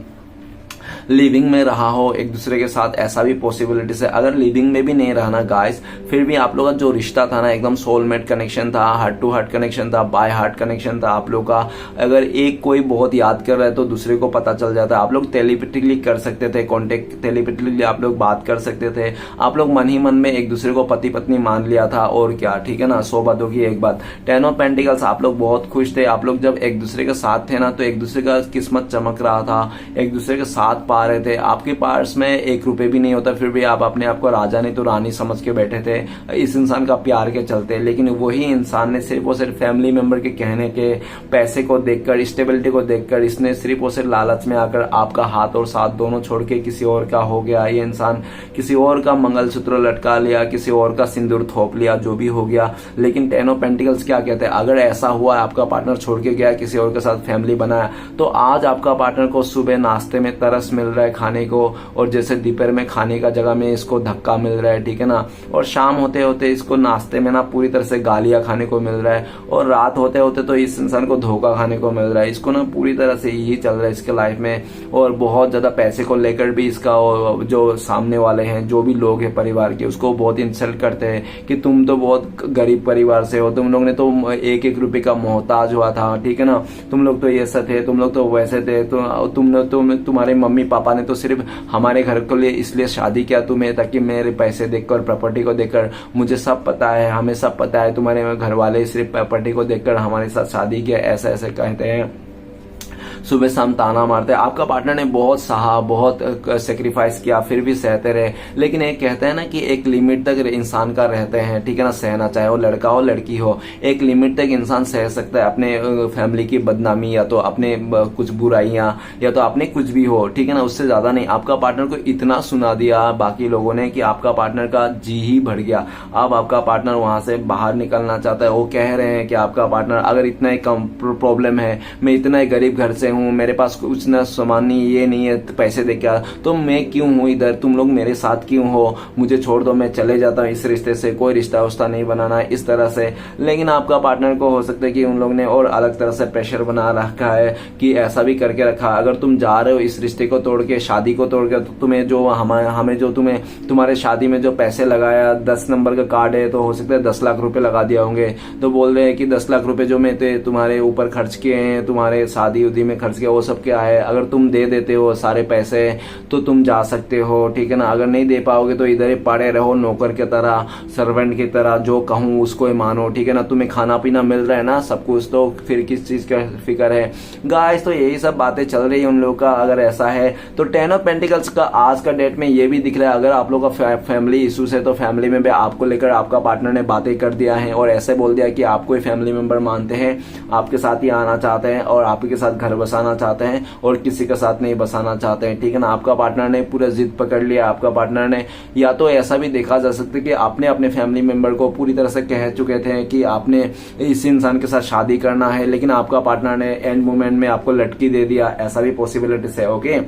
लिविंग में रहा हो एक दूसरे के साथ, ऐसा भी पॉसिबिलिटीज है। अगर लिविंग में भी नहीं रहना गाइस, फिर भी आप लोग का जो रिश्ता था ना एकदम सोलमेट कनेक्शन था, हार्ट टू हार्ट कनेक्शन था, बाय हार्ट कनेक्शन था आप लोग का। अगर एक कोई बहुत याद कर रहा है तो दूसरे को पता चल जाता है। आप लोग टेलीपैथिकली कर सकते थे कॉन्टेक्ट, टेलीपैथिकली आप लोग बात कर सकते थे, आप लोग मन ही मन में एक दूसरे को पति पत्नी मान लिया था और क्या, ठीक है ना। 100 बातों की एक बात। 10 ऑफ पेंटिकल्स, आप लोग बहुत खुश थे, आप लोग जब एक दूसरे के साथ थे ना तो एक दूसरे का किस्मत चमक रहा था, एक दूसरे के साथ आ रहे थे, आपके पास में 1 रुपए भी नहीं होता, फिर भी आप अपने आप को राजा नहीं तो रानी समझ के बैठे थे इस इंसान का प्यार के चलते। लेकिन वही इंसान ने सिर्फ और सिर्फ फैमिली मेंबर के कहने के, पैसे को देखकर, स्टेबिलिटी को देखकर, इसने सिर्फ और सिर्फ लालच में आकर आपका हाथ और साथ दोनों छोड़ के किसी और का हो गया। ये इंसान किसी और का मंगलसूत्र लटका लिया, किसी और का सिंदूर थोप लिया, जो भी हो गया। लेकिन 10 ऑफ पेंटिकल्स क्या कहते हैं, अगर ऐसा हुआ आपका पार्टनर छोड़ के गया, किसी और के साथ फैमिली बनाया, तो आज आपका पार्टनर को सुबह नाश्ते में तरस मिल रहा है खाने को, और जैसे दोपहर में खाने का जगह में इसको धक्का मिल रहा है, ठीक है ना, और शाम होते होते इसको नाश्ते में ना पूरी तरह से गालियां खाने को मिल रहा है, और रात होते होते तो इस इंसान को धोखा खाने को मिल रहा है। इसको ना पूरी तरह से यही चल रहा है इसके लाइफ में। और बहुत ज्यादा पैसे को लेकर भी इसका जो सामने वाले हैं, जो भी लोग हैं परिवार के, उसको बहुत इंसल्ट करते हैं कि तुम तो बहुत गरीब परिवार से हो, तुम लोग ने तो 1-1 रुपए का मोहताज हुआ था, ठीक है ना, तुम लोग तो ऐसा थे, तुम लोग तो वैसे थे, तो तुम्हारे मम्मी पापा ने तो सिर्फ हमारे घर को लिए इसलिए शादी किया तुम्हें, ताकि मेरे पैसे देखकर, प्रॉपर्टी को देखकर, मुझे सब पता है, हमें सब पता है, तुम्हारे घर वाले सिर्फ प्रॉपर्टी को देखकर हमारे साथ शादी किया, ऐसा ऐसे कहते हैं, सुबह शाम ताना मारते हैं। आपका पार्टनर ने बहुत सहा, बहुत सेक्रीफाइस किया, फिर भी सहते रहे। लेकिन एक कहते हैं ना कि एक लिमिट तक इंसान का रहते हैं, ठीक है ना, सहना, चाहे वो लड़का हो लड़की हो, एक लिमिट तक इंसान सह सकता है अपने फैमिली की बदनामी, या तो अपने कुछ बुराइयां, या तो अपने कुछ भी हो, ठीक है ना, उससे ज्यादा नहीं। आपका पार्टनर को इतना सुना दिया बाकी लोगों ने कि आपका पार्टनर का जी ही भर गया। अब आपका पार्टनर वहां से बाहर निकलना चाहता है। वो कह रहे हैं कि आपका पार्टनर, अगर इतना ही कम प्रॉब्लम है, मैं इतना ही गरीब घर से हूँ, मेरे पास कुछ ना सामान नहीं, ये नहीं है, पैसे दे क्या, तो मैं क्यों हूँ इधर, तुम लोग मेरे साथ क्यों हो, मुझे छोड़ दो, मैं चले जाता हूँ इस रिश्ते से, कोई रिश्ता उस्ता नहीं बनाना है, इस तरह से। लेकिन आपका पार्टनर को हो सकता है कि उन लोग ने और अलग तरह से प्रेशर बना रखा है कि ऐसा भी करके रखा, अगर तुम जा रहे हो इस रिश्ते को तोड़ के, शादी को तोड़ के, तो तुम्हें जो हमें जो तुम्हारे शादी में जो पैसे लगाया, 10 नंबर का कार्ड है, तो हो सकता है 10 लाख रुपए लगा दिया होंगे। तो बोल रहे हैं कि 10 लाख रुपए जो मैं तुम्हारे ऊपर खर्च किए हैं, तुम्हारे शादी उदी में खर्च किया, वो सब क्या है, अगर तुम दे देते हो सारे पैसे तो तुम जा सकते हो, ठीक है ना, अगर नहीं दे पाओगे तो इधर ही पड़े रहो नौकर की तरह, सर्वेंट की तरह, जो कहूँ उसको ही मानो, ठीक है ना, तुम्हें खाना पीना मिल रहा है ना सब कुछ, तो फिर किस चीज का फिक्र है। गाइस, तो यही सब बातें चल रही है उन लोगों का। अगर ऐसा है तो 10 ऑफ पेंटिकल्स का आज का डेट में ये भी दिख रहा है, अगर आप लोग का फैमिली इश्यूज है तो फैमिली में भी आपको लेकर आपका पार्टनर ने बातें कर दिया है, और ऐसे बोल दिया कि आपको ही फैमिली मेंबर मानते हैं, आपके साथ ही आना चाहते हैं, और आपके साथ घर बसाना चाहते हैं, और किसी के साथ नहीं बसाना चाहते हैं, ठीक है ना। आपका पार्टनर ने पूरा जिद पकड़ लिया। आपका पार्टनर ने, या तो ऐसा भी देखा जा सकता है कि आपने अपने फैमिली मेंबर को पूरी तरह से कह चुके थे कि आपने इस इंसान के साथ शादी करना है, लेकिन आपका पार्टनर ने एंड मोमेंट में आपको लटकी दे दिया, ऐसा भी पॉसिबिलिटीज है। ओके,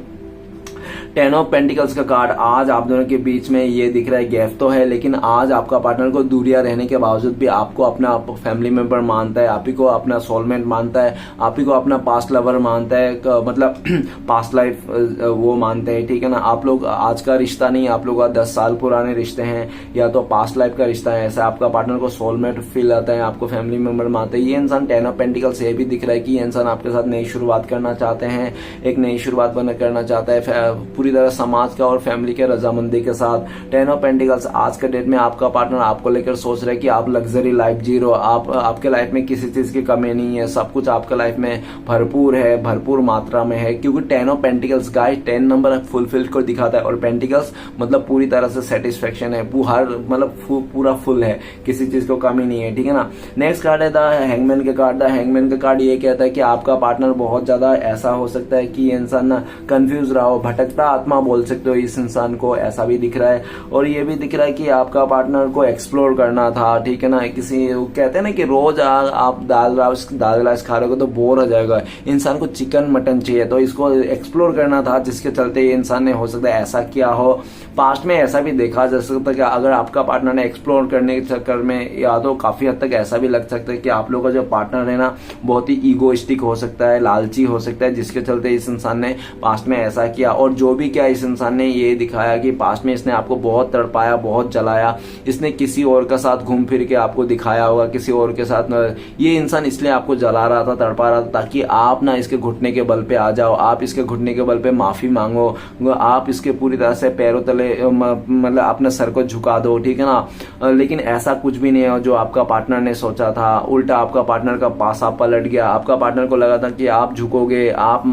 10 ऑफ पेंटिकल्स का कार्ड, आज आप दोनों के बीच में ये दिख रहा है गैप तो है, लेकिन आज आपका पार्टनर को दूरियां रहने के बावजूद भी आपको अपना फैमिली मेंबर मानता है, आप ही को अपना सोलमेट मानता है, आप ही को अपना पास्ट लवर मानता है, मतलब पास्ट लाइफ वो मानते हैं, ठीक है ना। आप लोग आज का रिश्ता नहीं, आप लोग का 10 साल पुराने रिश्ते हैं, या तो पास्ट लाइफ का रिश्ता है। ऐसा आपका पार्टनर को सोलमेट फील आता है, आपको फैमिली मेंबर मानते हैं। ये इंसान 10 ऑफ पेंटिकल्स ये भी दिख रहा है कि ये इंसान आपके साथ नई शुरुआत करना चाहते हैं, एक नई शुरुआत करना चाहता है पूरी तरह समाज का और फैमिली के रजामंदी के साथ। 10 ऑफ पेंटिकल्स, आज के डेट में आपका पार्टनर आपको लेकर सोच रहा है कि आप लग्जरी लाइफ जी रहे हो, आपके लाइफ में किसी चीज की कमी नहीं है, सब कुछ आपके लाइफ में भरपूर है, भरपूर मात्रा में है, क्योंकि 10 of pentacles guys 10 number fulfil को दिखाता है, और पेंटिकल्स मतलब पूरी तरह से सेटिस्फेक्शन है, मतलब पूरा फुल है, किसी चीज को कमी नहीं है, ठीक है ना। नेक्स्ट कार्ड है द हैंगमैन का कार्ड। द हैंगमैन का कार्ड ये कहता है कि आपका पार्टनर बहुत ज्यादा ऐसा हो सकता है कि ये इंसान ना कंफ्यूज रहा हो, भटकता आत्मा बोल सकते हो इस इंसान को, ऐसा भी दिख रहा है। और ये भी दिख रहा है कि आपका पार्टनर को एक्सप्लोर करना था, ठीक है ना। किसी कहते हैं ना कि रोज आप दाल राइस खा रहे हो तो बोर हो जाएगा, इंसान को चिकन मटन चाहिए, तो इसको एक्सप्लोर करना था, जिसके चलते ये इंसान ने हो सकता है ऐसा किया हो। पास्ट में ऐसा भी देखा जा सकता है कि अगर आपका पार्टनर ने एक्सप्लोर करने के चक्कर में, या तो काफी हद तक ऐसा भी लग सकता है कि आप लोग का जो पार्टनर है ना बहुत ही ईगोइस्टिक हो सकता है, लालची हो सकता है, जिसके चलते इस इंसान ने पास्ट में ऐसा किया। और जो भी क्या इस इंसान ने ये दिखाया कि पास्ट में इसने आपको बहुत तड़पाया, बहुत जलाया, इसने किसी और का साथ घूम फिर के आपको दिखाया होगा, किसी और के साथ ये इंसान इसलिए आपको जला रहा था, तड़पा रहा था, ताकि आप ना इसके घुटने के बल पे आ जाओ, आप इसके घुटने के बल पे माफी मांगो, आप इसके पूरी तरह से पैरों तले मतलब अपने सर को झुका दो, ठीक है ना। लेकिन ऐसा कुछ भी नहीं है जो आपका पार्टनर ने सोचा था, उल्टा आपका पार्टनर का पासा पलट गया। आपका पार्टनर को लगा था कि आप झुकोगे, आप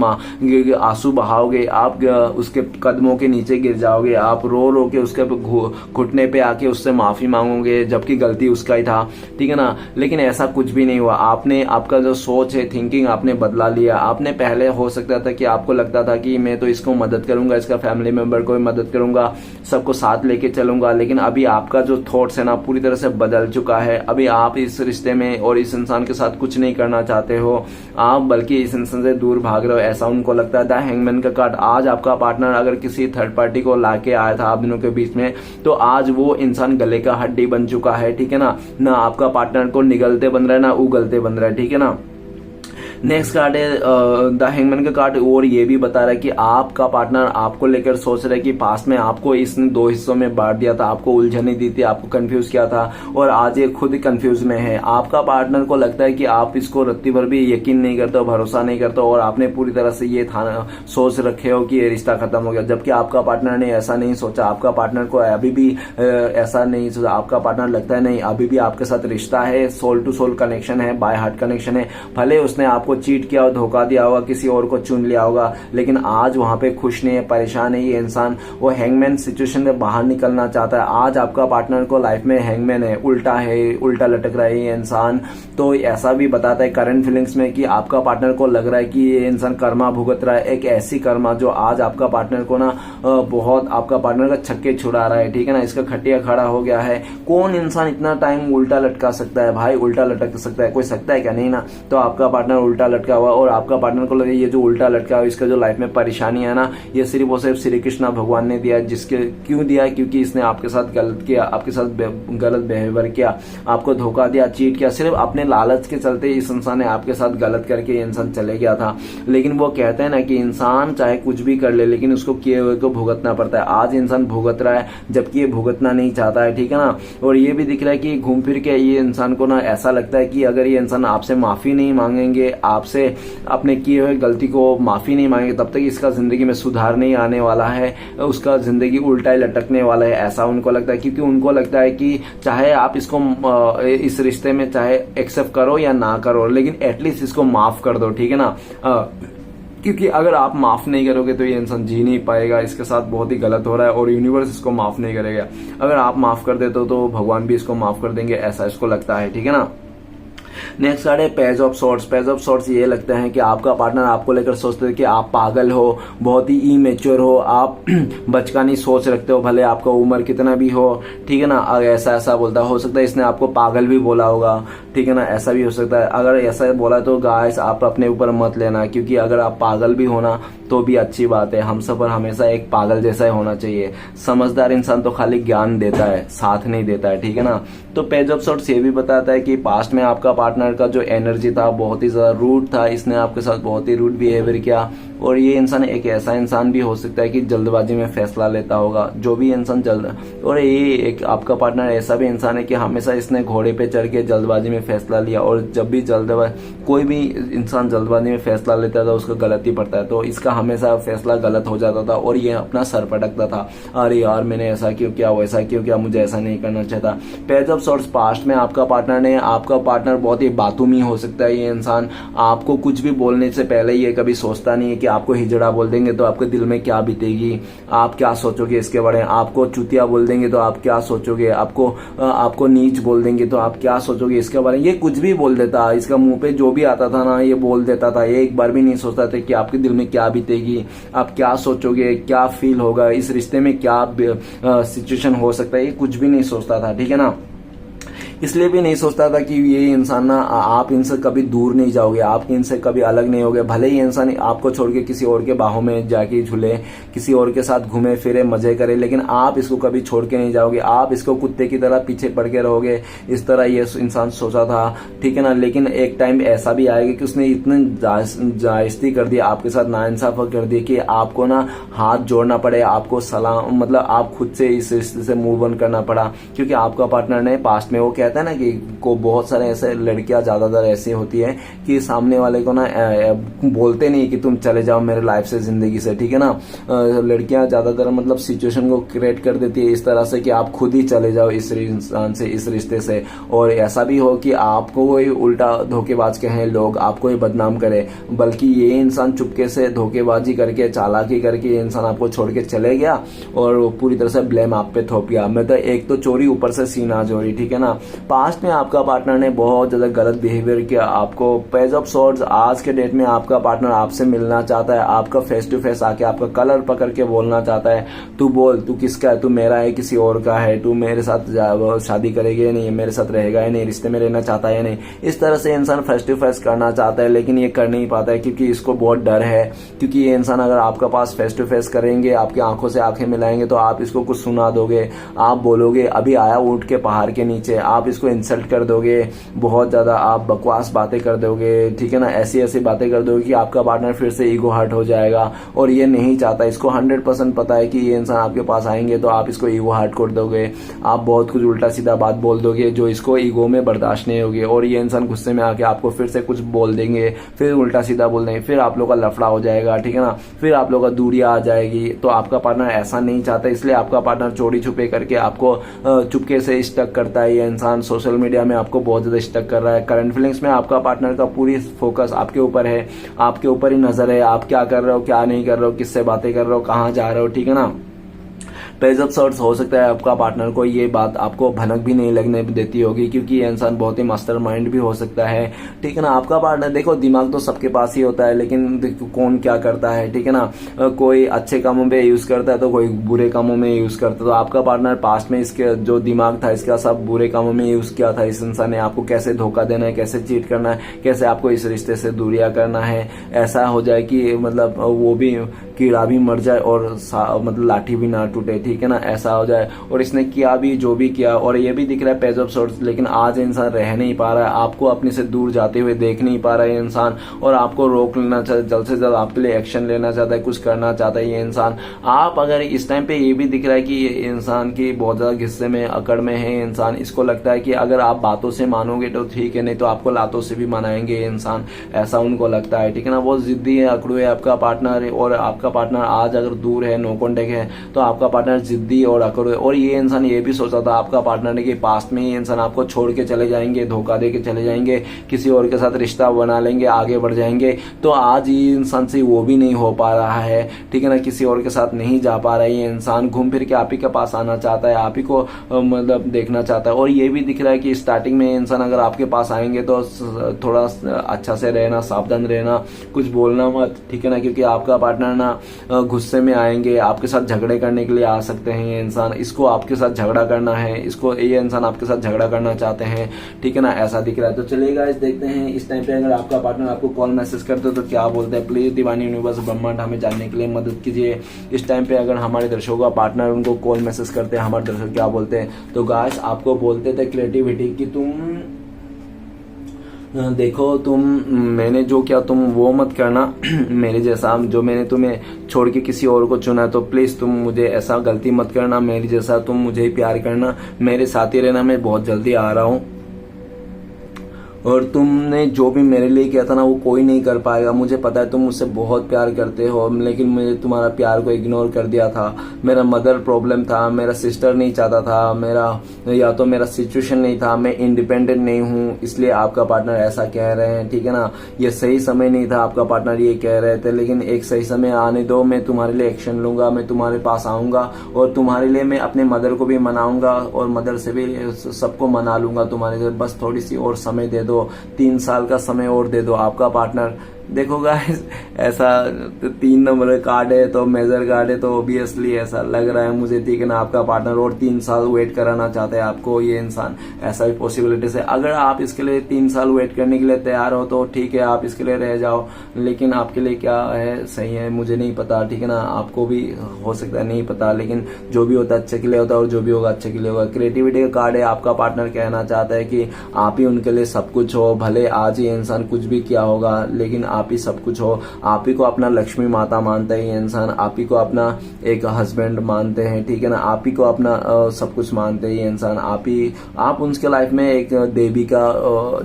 आंसू बहाओगे, आप उसके कदमों के नीचे गिर जाओगे, आप रो रो के उसके घुटने पे आके उससे माफी मांगोगे, जबकि गलती उसका ही था, ठीक है ना। लेकिन ऐसा कुछ भी नहीं हुआ। आपने आपका जो सोच है, थिंकिंग आपने बदला लिया। आपने पहले हो सकता था कि आपको लगता था कि मैं तो इसको मदद करूंगा, इसका फैमिली मेंबर को भी मदद करूंगा, सबको साथ लेके चलूंगा, लेकिन अभी आपका जो थॉट्स है ना पूरी तरह से बदल चुका है। अभी आप इस रिश्ते में और इस इंसान के साथ कुछ नहीं करना चाहते हो, आप बल्कि इस इंसान से दूर भाग रहे हो, ऐसा उनको लगता है। द हैंगमैन का कार्ड, आज आपका पार्टनर अगर किसी थर्ड पार्टी को लाके आया था आप दोनों के बीच में, तो आज वो इंसान गले का हड्डी बन चुका है, ठीक है ना आपका पार्टनर को निगलते बन रहा है ना उगलते बन रहा है, ठीक है ना। नेक्स्ट कार्ड है द हैंगमैन का कार्ड, और ये भी बता रहा है कि आपका पार्टनर आपको लेकर सोच रहा है कि पास्ट में आपको इसने 2 हिस्सों में बांट दिया था, आपको उलझने दी थी, आपको कंफ्यूज किया था, और आज ये खुद कंफ्यूज में है। आपका पार्टनर को लगता है कि आप इसको रत्ती भर भी यकीन नहीं करते हो, भरोसा नहीं करते हो, और आपने पूरी तरह से ये सोच रखे हो कि ये रिश्ता खत्म हो गया, जबकि आपका पार्टनर ने ऐसा नहीं सोचा। आपका पार्टनर को अभी भी ऐसा नहीं सोचा। आपका पार्टनर लगता है नहीं, अभी भी आपके साथ रिश्ता है, सोल टू सोल कनेक्शन है, बाय हार्ट कनेक्शन है। भले उसने आपको चीट किया और धोखा दिया होगा, किसी और को चुन लिया होगा, लेकिन आज वहां पे खुश नहीं है, परेशान है ये इंसान। वो हैंगमैन सिचुएशन में बाहर निकलना चाहता है। आज आपका पार्टनर को लाइफ में हैंगमैन है, उल्टा लटक रहा है ये इंसान। तो ऐसा भी बताता है करंट फीलिंग्स में कि आपका पार्टनर को लग रहा है कि ये इंसान कर्मा भुगत रहा है, एक ऐसी कर्मा जो आज आपका पार्टनर को ना बहुत आपका पार्टनर का छक्के छुड़ा रहा है, ठीक है ना। इसका खटिया खड़ा हो गया है। कौन इंसान इतना टाइम उल्टा लटका सकता है भाई? उल्टा लटक सकता है कोई? सकता है क्या? नहीं ना। तो आपका पार्टनर उल्टा लटका हुआ, और आपका पार्टनर को लगे ये जो उल्टा लटका हुआ इसका जो लाइफ में परेशानी है ना, ये सिर्फ और सिर्फ श्री कृष्ण भगवान ने दिया। जिसके क्यों दिया? क्योंकि इसने आपके साथ गलत किया, आपके साथ गलत बिहेवियर किया, आपको धोखा दिया, चीट किया। सिर्फ अपने लालच के चलते इस इंसान ने आपके साथ गलत करके ये इंसान चले गया था। लेकिन वो कहते हैं ना कि इंसान चाहे कुछ भी कर ले, लेकिन उसको किए हुए को भुगतना पड़ता है। आज इंसान भुगत रहा है, जबकि ये भुगतना नहीं चाहता है, ठीक है ना। और ये भी दिख रहा है कि घूम फिर के ये इंसान को ना ऐसा लगता है कि अगर ये इंसान आपसे माफी नहीं मांगेंगे, आपसे अपने किए हुए गलती को माफी नहीं मांगेंगे, तब तक इसका जिंदगी में सुधार नहीं आने वाला है, उसका जिंदगी उल्टा ही लटकने वाला है, ऐसा उनको लगता है। क्योंकि उनको लगता है कि चाहे आप इसको इस रिश्ते में चाहे एक्सेप्ट करो या ना करो, लेकिन एटलीस्ट इसको माफ कर दो, ठीक है ना। क्योंकि अगर आप माफ नहीं करोगे तो ये इंसान जी नहीं पाएगा, इसके साथ बहुत ही गलत हो रहा है और यूनिवर्स इसको माफ नहीं करेगा। अगर आप माफ कर देते हो तो भगवान भी इसको माफ कर देंगे, ऐसा इसको लगता है, ठीक है ना। नेक्स्ट कार्ड है page of swords. Page of swords ये लगता है कि आपका पार्टनर आपको लेकर सोचते हैं कि आप पागल हो, बहुत ही इमेच्योर हो, आप बचकानी सोच रखते हो, भले आपका उम्र कितना भी हो, ठीक है ना। अगर ऐसा बोलता हो सकता है इसने आपको पागल भी बोला होगा, ठीक है ना, ऐसा भी हो सकता है। अगर ऐसा बोला तो गाइस आप अपने ऊपर मत लेना, क्योंकि अगर आप पागल भी होना तो भी अच्छी बात है। हम सफर हमेशा एक पागल जैसा ही होना चाहिए। समझदार इंसान तो खाली ज्ञान देता है, साथ नहीं देता है, ठीक है ना। तो पेज ऑफ सॉर्ड्स ये भी बताता है कि पास्ट में आपका पार्टनर का जो एनर्जी था बहुत ही ज्यादा रूड था, इसने आपके साथ बहुत ही रूड बिहेवियर किया। और ये इंसान एक ऐसा इंसान भी हो सकता है कि जल्दबाजी में फैसला लेता होगा, जो भी इंसान और ये एक आपका पार्टनर ऐसा भी इंसान है कि हमेशा इसने घोड़े पे चढ़ के जल्दबाजी में फैसला लिया, और जब भी कोई भी इंसान जल्दबाजी में फैसला लेता था उसको गलत ही पड़ता है, तो इसका हमेशा फैसला गलत हो जाता था और ये अपना सर पटकता था, अरे यार मैंने ऐसा क्यों किया, वैसा क्यों किया, मुझे ऐसा नहीं करना चाहता। पेज ऑफ सॉर्ड्स पास्ट में आपका पार्टनर बहुत ही बातूमी हो सकता है। ये इंसान आपको कुछ भी बोलने से पहले ये कभी सोचता नहीं है कि आपको हिजड़ा बोल देंगे तो आपके दिल में क्या बीतेगी, आप क्या सोचोगे इसके बारे में। आपको चुतिया बोल देंगे तो आप क्या सोचोगे, आपको नीच बोल देंगे तो आप क्या सोचोगे इसके बारे में। ये कुछ भी बोल देता, इसका मुंह पे जो भी आता था ना ये बोल देता था। ये एक बार भी नहीं सोचता था कि आपके दिल में क्या बीतेगी, आप क्या सोचोगे, क्या फील होगा, इस रिश्ते में क्या सिचुएशन हो सकता है, ये कुछ भी नहीं सोचता था, ठीक है ना। इसलिए भी नहीं सोचता था कि ये इंसान ना आप इनसे कभी दूर नहीं जाओगे, आप इनसे कभी अलग नहीं होगे। भले ही इंसान आपको छोड़ के किसी और के बाहों में जाके झूले, किसी और के साथ घूमे फिरे, मजे करे, लेकिन आप इसको कभी छोड़ के नहीं जाओगे, आप इसको कुत्ते की तरह पीछे पड़ के रहोगे। इस तरह ये इंसान सोचा था, ठीक है ना। लेकिन एक टाइम ऐसा भी आएगा कि उसने इतनी जायजती कर दी, आपके साथ नाइंसाफ कर दी कि आपको ना हाथ जोड़ना पड़े, आपको सलाम, मतलब आप खुद से इस रिश्ते से मूव ऑन करना पड़ा। क्योंकि आपका पार्टनर ने पास्ट में वो कहते हैं ना कि को बहुत सारे ऐसे लड़कियां ज्यादातर ऐसी होती है कि सामने वाले को ना बोलते नहीं कि तुम चले जाओ मेरे लाइफ से, जिंदगी से, ठीक है ना। लड़कियां ज्यादातर मतलब सिचुएशन को क्रिएट कर देती है इस तरह से कि आप खुद ही चले जाओ इस इंसान से, इस रिश्ते से। और ऐसा भी हो कि आपको कोई उल्टा धोखेबाज कहें लोग, आपको ही बदनाम करे, बल्कि ये इंसान चुपके से धोखेबाजी करके, चालाकी करके ये इंसान आपको छोड़ के चले गया और पूरी तरह से ब्लेम आप पे थोप गया। मैं तो एक तो चोरी, ऊपर से सीना चोरी, ठीक है ना। पास्ट में आपका पार्टनर ने बहुत ज्यादा गलत बिहेवियर किया आपको। पेज ऑफ सॉर्ड्स, आज के डेट में आपका पार्टनर आपसे मिलना चाहता है, आपका फेस टू फेस आके आपका कलर पकड़ के बोलना चाहता है, तू बोल, तू किसका है, तू मेरा है किसी और का है, तू मेरे साथ शादी करेगी या नहीं, मेरे साथ रहेगा या नहीं, रिश्ते में रहना चाहता है या नहीं। इस तरह से इंसान फेस टू फेस करना चाहता है, लेकिन ये कर नहीं पाता है क्योंकि इसको बहुत डर है। क्योंकि ये इंसान अगर आपका पास फेस टू फेस करेंगे, आपकी आंखों से आंखें मिलाएंगे, तो आप इसको कुछ सुना दोगे, आप बोलोगे अभी आया ऊंट के पहाड़ के नीचे, आप इसको इंसल्ट कर दोगे, बहुत ज्यादा आप बकवास बातें कर दोगे, ठीक है ना। ऐसी ऐसी बातें कर दोगे कि आपका पार्टनर फिर से ईगो हर्ट हो जाएगा और ये नहीं चाहता। इसको 100% पता है कि ये इंसान आपके पास आएंगे तो आप इसको ईगो हर्ट कर दोगे, आप बहुत कुछ उल्टा सीधा बात बोल दोगे जो इसको ईगो में बर्दाश्त नहीं होगी, और ये इंसान गुस्से में आके आपको फिर से कुछ बोल देंगे, फिर उल्टा सीधा बोल देंगे, फिर आप लोग का लफड़ा हो जाएगा, ठीक है ना। फिर आप लोग का दूरी आ जाएगी। तो आपका पार्टनर ऐसा नहीं चाहता, इसलिए आपका पार्टनर चोरी छुपे करके आपको चुपके से स्टक करता है। ये इंसान सोशल मीडिया में आपको बहुत ज्यादा स्टक कर रहा है। करंट फीलिंग्स में आपका पार्टनर का पूरी फोकस आपके ऊपर है, आपके ऊपर ही नजर है, आप क्या कर रहे हो, क्या नहीं कर रहे हो, किससे बातें कर रहे हो, कहाँ जा रहे हो, ठीक है ना। पेज ऑफ सॉर्ड्स, हो सकता है आपका पार्टनर को ये बात आपको भनक भी नहीं लगने देती होगी क्योंकि ये इंसान बहुत ही मास्टरमाइंड भी हो सकता है, ठीक है ना। आपका पार्टनर, देखो दिमाग तो सबके पास ही होता है, लेकिन कौन क्या करता है, ठीक है ना। कोई अच्छे कामों पे यूज करता है तो कोई बुरे कामों में यूज करता है। तो आपका पार्टनर पास्ट में इसके जो दिमाग था इसका सब बुरे कामों में यूज किया था। इस इंसान ने आपको कैसे धोखा देना है, कैसे चीट करना है, कैसे आपको इस रिश्ते से दूरियां करना है, ऐसा हो जाए कि मतलब वो भी कीड़ा भी मर जाए और मतलब लाठी भी ना टूटे, ठीक है ना, ऐसा हो जाए। और इसने किया भी जो भी किया, और ये भी दिख रहा है पेज ऑफ सॉर्ड्स, लेकिन आज इंसान रह नहीं पा रहा है, आपको अपने से दूर जाते हुए देख नहीं पा रहा है इंसान, और आपको रोक लेना चाहता है, जल्द से जल्द आपके लिए एक्शन लेना चाहता है, कुछ करना चाहता है ये इंसान। आप अगर इस टाइम पे ये भी दिख रहा है कि ये इंसान की बहुत ज्यादा गुस्से में, अकड़ में है इंसान, इसको लगता है कि अगर आप बातों से मानोगे तो ठीक है, नहीं तो आपको लातों से भी मनाएंगे इंसान, ऐसा उनको लगता है, ठीक है ना। बहुत जिद्दी है, अकड़ू है आपका पार्टनर, और आपका पार्टनर आज अगर दूर है, नो कॉन्टेक्ट है, तो आपका पार्टनर जिद्दी और अकड़ है। और ये इंसान ये भी सोचा था आपका पार्टनर ने कि पास्ट में ही इंसान आपको छोड़ के चले जाएंगे, धोखा दे के चले जाएंगे, किसी और के साथ रिश्ता बना लेंगे, आगे बढ़ जाएंगे। तो आज ये इंसान से वो भी नहीं हो पा रहा है, ठीक है ना, किसी और के साथ नहीं जा पा रहा है ये इंसान, घूम फिर के आप ही के पास आना चाहता है, आप ही को मतलब देखना चाहता है। और ये भी दिख रहा है कि स्टार्टिंग में इंसान अगर आपके पास आएंगे तो थोड़ा अच्छा से रहना, सावधान रहना, कुछ बोलना मत, ठीक है ना, क्योंकि आपका पार्टनर ना गुस्से में आएंगे, आपके साथ झगड़े करने के लिए आ सकते हैं ये इंसान, इसको आपके साथ झगड़ा करना है, इसको ये इंसान आपके साथ झगड़ा करना चाहते हैं, ठीक है ना, ऐसा दिख रहा है। तो चलिए गाइस देखते हैं इस टाइम पे अगर आपका पार्टनर आपको कॉल मैसेज करते हो तो क्या बोलते हैं। प्लीज दीवानी यूनिवर्स ब्रह्मांड हमें जानने के लिए मदद कीजिए। इस टाइम पे अगर हमारे दर्शकों का पार्टनर उनको कॉल मैसेज करते हैं, हमारे दर्शक क्या बोलते हैं। तो गाइस आपको बोलते थे क्रिएटिविटी की तुम देखो, तुम मैंने जो किया तुम वो मत करना मेरे जैसा, जो मैंने तुम्हें छोड़ के किसी और को चुना, तो प्लीज तुम मुझे ऐसा गलती मत करना, मेरे जैसा तुम मुझे ही प्यार करना, मेरे साथ ही रहना, मैं बहुत जल्दी आ रहा हूँ। और तुमने जो भी मेरे लिए किया था ना वो कोई नहीं कर पाएगा। मुझे पता है तुम मुझसे बहुत प्यार करते हो, लेकिन मुझे तुम्हारा प्यार को इग्नोर कर दिया था। मेरा मदर प्रॉब्लम था, मेरा सिस्टर नहीं चाहता था, मेरा या तो मेरा सिचुएशन नहीं था, मैं इंडिपेंडेंट नहीं हूँ, इसलिए आपका पार्टनर ऐसा कह रहे हैं, ठीक है ना। ये सही समय नहीं था, आपका पार्टनर ये कह रहे थे, लेकिन एक सही समय आने दो, मैं तुम्हारे लिए एक्शन लूंगा, मैं तुम्हारे पास आऊंगा और तुम्हारे लिए मैं अपने मदर को भी मनाऊंगा और मदर से भी सबको मना लूंगा तुम्हारे लिए। बस थोड़ी सी और समय दे दो, 3 साल का समय और दे दो। आपका पार्टनर देखो गाइस, ऐसा 3 नंबर कार्ड है तो मेजर कार्ड है तो ऑब्वियसली ऐसा लग रहा है मुझे, ठीक है ना। आपका पार्टनर और 3 साल वेट कराना चाहता है आपको ये इंसान, ऐसा भी पॉसिबिलिटी है। अगर आप इसके लिए 3 साल वेट करने के लिए तैयार हो तो ठीक है, आप इसके लिए रह जाओ, लेकिन आपके लिए क्या है सही है मुझे नहीं पता, ठीक है ना। आपको भी हो सकता है नहीं पता, लेकिन जो भी होता है अच्छे के लिए होता है और जो भी होगा अच्छे के लिए होगा। क्रिएटिविटी का कार्ड है, आपका पार्टनर कहना चाहता है कि आप ही उनके लिए सब कुछ हो, भले आज ये इंसान कुछ भी किया होगा, लेकिन आप ही सब कुछ हो, आप ही को अपना लक्ष्मी माता मानता है ये इंसान, आप ही को अपना एक हस्बैंड मानते हैं, ठीक है ना, आप ही को अपना सब कुछ मानते हैं ये इंसान, आप उनके लाइफ में एक देवी का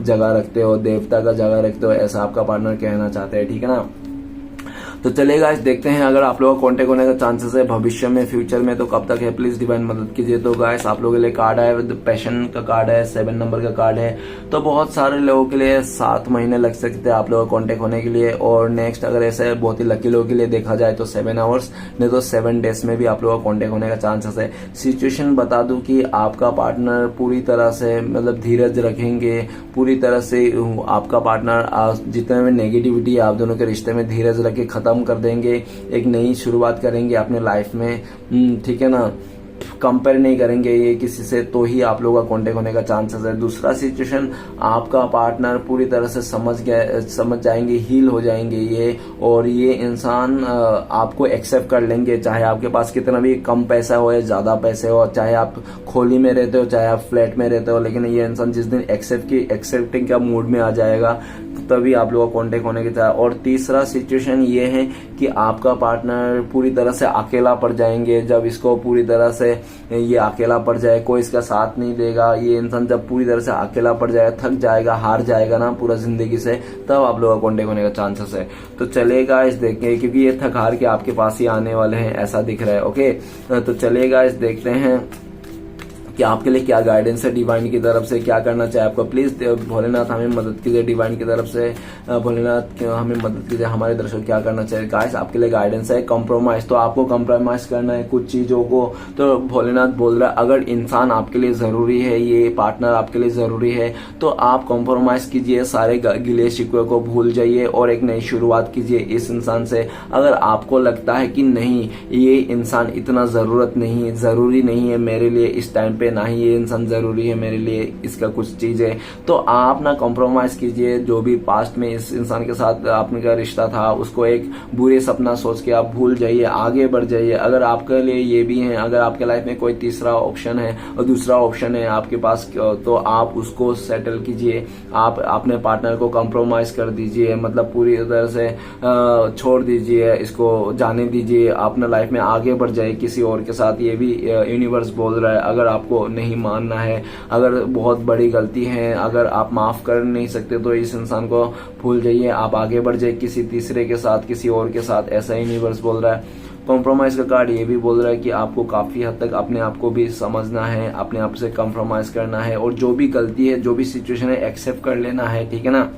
जगह रखते हो, देवता का जगह रखते हो, ऐसा आपका पार्टनर कहना चाहते हैं, ठीक है ना। तो चलिए गाइस देखते हैं अगर आप लोगों का कांटेक्ट होने का चांसेस है भविष्य में, फ्यूचर में, तो कब तक है, प्लीज डिवाइन मदद कीजिए। तो गाइस आप लोगों के लिए कार्ड है, पैशन का कार्ड है, 7 नंबर का कार्ड है, तो बहुत सारे लोगों के लिए 7 महीने लग सकते हैं आप लोगों का कांटेक्ट होने के लिए। और नेक्स्ट अगर ऐसे बहुत ही लकी लोगों के लिए देखा जाए तो 7 आवर्स, नहीं तो 7 डेज में भी आप लोगों का कांटेक्ट होने का चांसेस है। सिचुएशन बता दूं कि आपका पार्टनर पूरी तरह से मतलब धीरज रखेंगे, पूरी तरह से आपका पार्टनर जितने में नेगेटिविटी है आप दोनों के रिश्ते में धीरज रख के खत्म कर देंगे, एक नई शुरुआत करेंगे अपने लाइफ में, ठीक है ना, कंपेयर नहीं करेंगे ये किसी से, तो ही आप लोगों का कांटेक्ट होने का चांसेस है। दूसरा सिचुएशन, आपका पार्टनर पूरी तरह से समझ जाएंगे, हील हो जाएंगे ये, और ये इंसान आपको एक्सेप्ट कर लेंगे, चाहे आपके पास कितना भी कम पैसा हो या ज्यादा पैसे हो, चाहे आप खोली में रहते हो चाहे आप फ्लैट में रहते हो, लेकिन ये इंसान जिस दिन एक्सेप्टिंग का मूड में आ जाएगा तभी आप लोगों का कांटेक्ट होने के चाहे। और तीसरा सिचुएशन ये है कि आपका पार्टनर पूरी तरह से अकेला पड़ जाएंगे, जब इसको पूरी तरह से ये अकेला पड़ जाए, कोई इसका साथ नहीं देगा, ये इंसान जब पूरी तरह से अकेला पड़ जाएगा, थक जाएगा, हार जाएगा ना पूरा जिंदगी से, तब आप लोगों का कांटेक्ट होने का चांसेस है। तो चलेगा इस देखें, क्योंकि ये थक हार के आपके पास ही आने वाले हैं ऐसा दिख रहा है। ओके, तो चलेगा इस देखते हैं कि आपके लिए क्या गाइडेंस है डिवाइन की तरफ से, क्या करना चाहिए आपको। प्लीज भोलेनाथ हमें मदद कीजिए, डिवाइन की तरफ से भोलेनाथ हमें मदद कीजिए, हमारे दर्शक क्या करना चाहिए। गाइस आपके लिए गाइडेंस है कंप्रोमाइज, तो आपको कंप्रोमाइज करना है कुछ चीजों को। तो भोलेनाथ बोल रहा है अगर इंसान आपके लिए जरूरी है, ये पार्टनर आपके लिए जरूरी है, तो आप कंप्रोमाइज कीजिए, सारे गिले शिकवे को भूल जाइए और एक नई शुरुआत कीजिए इस इंसान से। अगर आपको लगता है कि नहीं ये इंसान इतना जरूरी नहीं है मेरे लिए इस टाइम पे, ना ही ये इंसान जरूरी है मेरे लिए, इसका कुछ चीज है, तो आप ना कॉम्प्रोमाइज कीजिए। जो भी पास्ट में इस इंसान के साथ आपका रिश्ता था उसको एक बुरे सपना सोच के आप भूल जाइए, आगे बढ़ जाइए। अगर आपके लिए ये भी है, अगर आपके लाइफ में कोई तीसरा ऑप्शन है और दूसरा ऑप्शन है आपके पास, तो आप उसको सेटल कीजिए, आप अपने पार्टनर को कॉम्प्रोमाइज कर दीजिए, मतलब पूरी तरह से छोड़ दीजिए, इसको जाने दीजिए, अपने लाइफ में आगे बढ़ जाए किसी और के साथ। ये भी यूनिवर्स बोल रहा है अगर आपको नहीं मानना है, अगर बहुत बड़ी गलती है, अगर आप माफ कर नहीं सकते तो इस इंसान को भूल जाइए, आप आगे बढ़ जाइए किसी तीसरे के साथ, किसी और के साथ, ऐसा यूनिवर्स बोल रहा है। कॉम्प्रोमाइज का कार्ड ये भी बोल रहा है कि आपको काफी हद तक अपने आप को भी समझना है, अपने आप से कॉम्प्रोमाइज करना है, और जो भी गलती है, जो भी सिचुएशन है, एक्सेप्ट कर लेना है, ठीक है ना।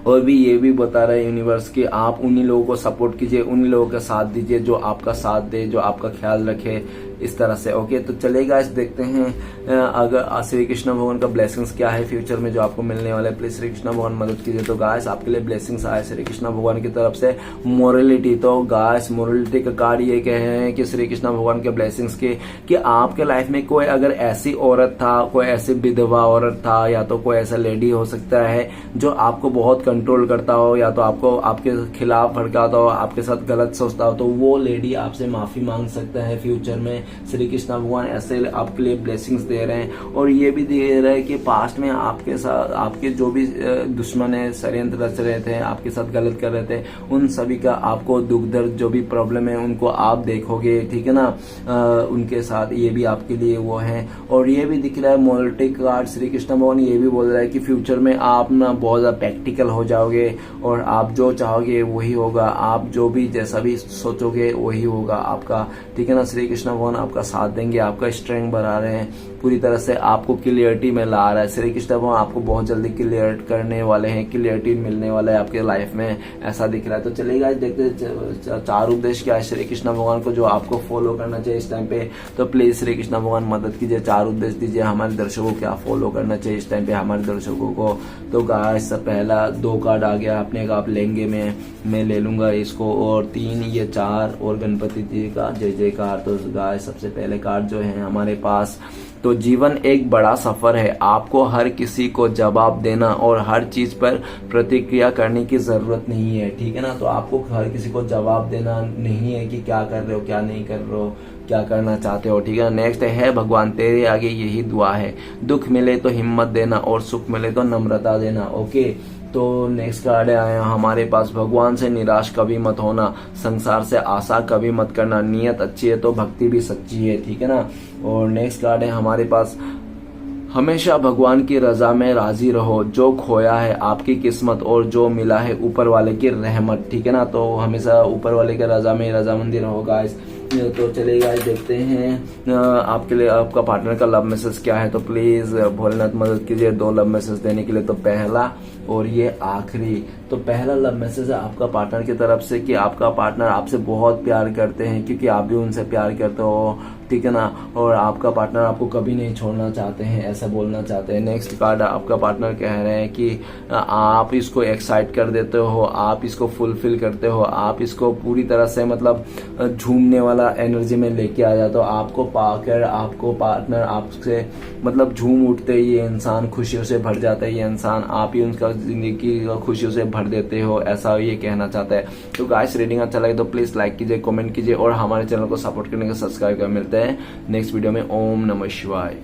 और भी ये भी बता रहा है यूनिवर्स कि आप उन्हीं लोगों को सपोर्ट कीजिए, उन्हीं लोगों का साथ दीजिए जो आपका साथ दे, जो आपका ख्याल रखे, इस तरह से। ओके, तो चलेगा इस देखते हैं अगर श्री कृष्ण भगवान का ब्लेसिंग्स क्या है फ्यूचर में जो आपको मिलने वाला है। प्लीज श्री कृष्ण भगवान मदद कीजिए। तो गाइस आपके लिए ब्लेसिंग्स आए श्री कृष्ण भगवान की तरफ से। मोरलिटी, तो गाइस मोरलिटी का कार्ड ये कह रहे हैं कि श्री कृष्ण भगवान के ब्लेसिंग्स के कि आपके लाइफ में कोई अगर ऐसी औरत था, कोई ऐसी विधवा औरत था, या तो कोई ऐसा लेडी हो सकता है जो आपको बहुत कंट्रोल करता हो, या तो आपको आपके खिलाफ भड़काता हो, आपके साथ गलत सोचता हो, तो वो लेडी आपसे माफी मांग सकता है फ्यूचर में। श्री कृष्ण भगवान ऐसे आपके लिए ब्लेसिंग्स दे रहे हैं। और ये भी दे रहे हैं कि पास्ट में आपके साथ आपके जो भी दुश्मन है, षड्यंत्र रच रहे थे, आपके साथ गलत कर रहे थे, उन सभी का आपको दुख दर्द जो भी प्रॉब्लम है उनको आप देखोगे, ठीक है ना, उनके साथ ये भी आपके लिए वो है। और ये भी दिख रहा है मोरलिटी कार्ड श्री कृष्ण भगवान ये भी बोल रहा है कि फ्यूचर में आप ना बहुत ज्यादा प्रैक्टिकल हो जाओगे और आप जो चाहोगे वही होगा, आप जो भी जैसा भी सोचोगे वही होगा आपका, ठीक है ना। श्री कृष्ण भगवान आपका साथ देंगे, आपका स्ट्रेंथ बढ़ा रहे हैं, पूरी तरह से आपको क्लियरिटी में ला रहा है। श्री कृष्ण भगवान आपको बहुत जल्दी क्लियर करने वाले हैं, क्लियरिटी मिलने वाला है आपके लाइफ में, ऐसा दिख रहा है। तो चलेगा देखते चार उपदेश क्या है श्री कृष्ण भगवान को जो आपको फॉलो करना चाहिए इस टाइम पे। तो प्लीज श्री कृष्ण भगवान मदद कीजिए, चार उपदेश दीजिए हमारे दर्शकों को क्या फॉलो करना चाहिए इस टाइम पे हमारे दर्शकों को। तो गाइस पहला 2 कार्ड आ गया अपने का, आप लेंगे मैं ले लूंगा इसको, और 3 ये 4 और गणपति जी का जय जयकार। तो गाइस सबसे पहले कार्ड जो है हमारे पास, तो जीवन एक बड़ा सफर है, आपको हर किसी को जवाब देना और हर चीज पर प्रतिक्रिया करने की जरूरत नहीं है, ठीक है ना। तो आपको हर किसी को जवाब देना नहीं है कि क्या कर रहे हो, क्या नहीं कर रहे हो, क्या करना चाहते हो, ठीक है। नेक्स्ट है भगवान तेरे आगे यही दुआ है, दुख मिले तो हिम्मत देना और सुख मिले तो नम्रता देना। ओके, तो नेक्स्ट कार्ड आया हमारे पास, भगवान से निराश कभी मत होना, संसार से आशा कभी मत करना, नियत अच्छी है तो भक्ति भी सच्ची है, ठीक है ना। और नेक्स्ट कार्ड है हमारे पास, हमेशा भगवान की रजा में राजी रहो, जो खोया है आपकी किस्मत और जो मिला है ऊपर वाले की रहमत, ठीक है ना। तो हमेशा ऊपर वाले के रजा में रजामंदी रहो गाइस। तो चलिए गाइस देखते हैं आपके लिए आपका पार्टनर का लव मैसेज क्या है। तो प्लीज भोलेनाथ मदद कीजिए 2 लव मैसेज देने के लिए। तो पहला और ये आखिरी। तो पहला लव मैसेज है आपका पार्टनर की तरफ से कि आपका पार्टनर आपसे बहुत प्यार करते हैं, क्योंकि आप भी उनसे प्यार करते हो, ठीक है ना। और आपका पार्टनर आपको कभी नहीं छोड़ना चाहते हैं, ऐसा बोलना चाहते हैं। नेक्स्ट कार्ड आपका पार्टनर कह रहे हैं कि आप इसको एक्साइट कर देते हो, आप इसको फुलफिल करते हो, आप इसको पूरी तरह से मतलब झूमने वाला एनर्जी में लेके आ जाते हो। आपको पाकर आपको पार्टनर आपसे मतलब झूम उठते ही ये इंसान खुशियों से भर जाता है, ये इंसान आप ही उनका जिंदगी खुशियों से भर देते हो, ऐसा ये कहना चाहता है। तो गाइस रीडिंग अच्छा लगे तो प्लीज लाइक कीजिए, कमेंट कीजिए और हमारे चैनल को सपोर्ट करने का सब्सक्राइब कर। मिलते हैं नेक्स्ट वीडियो में। ओम नमः शिवाय।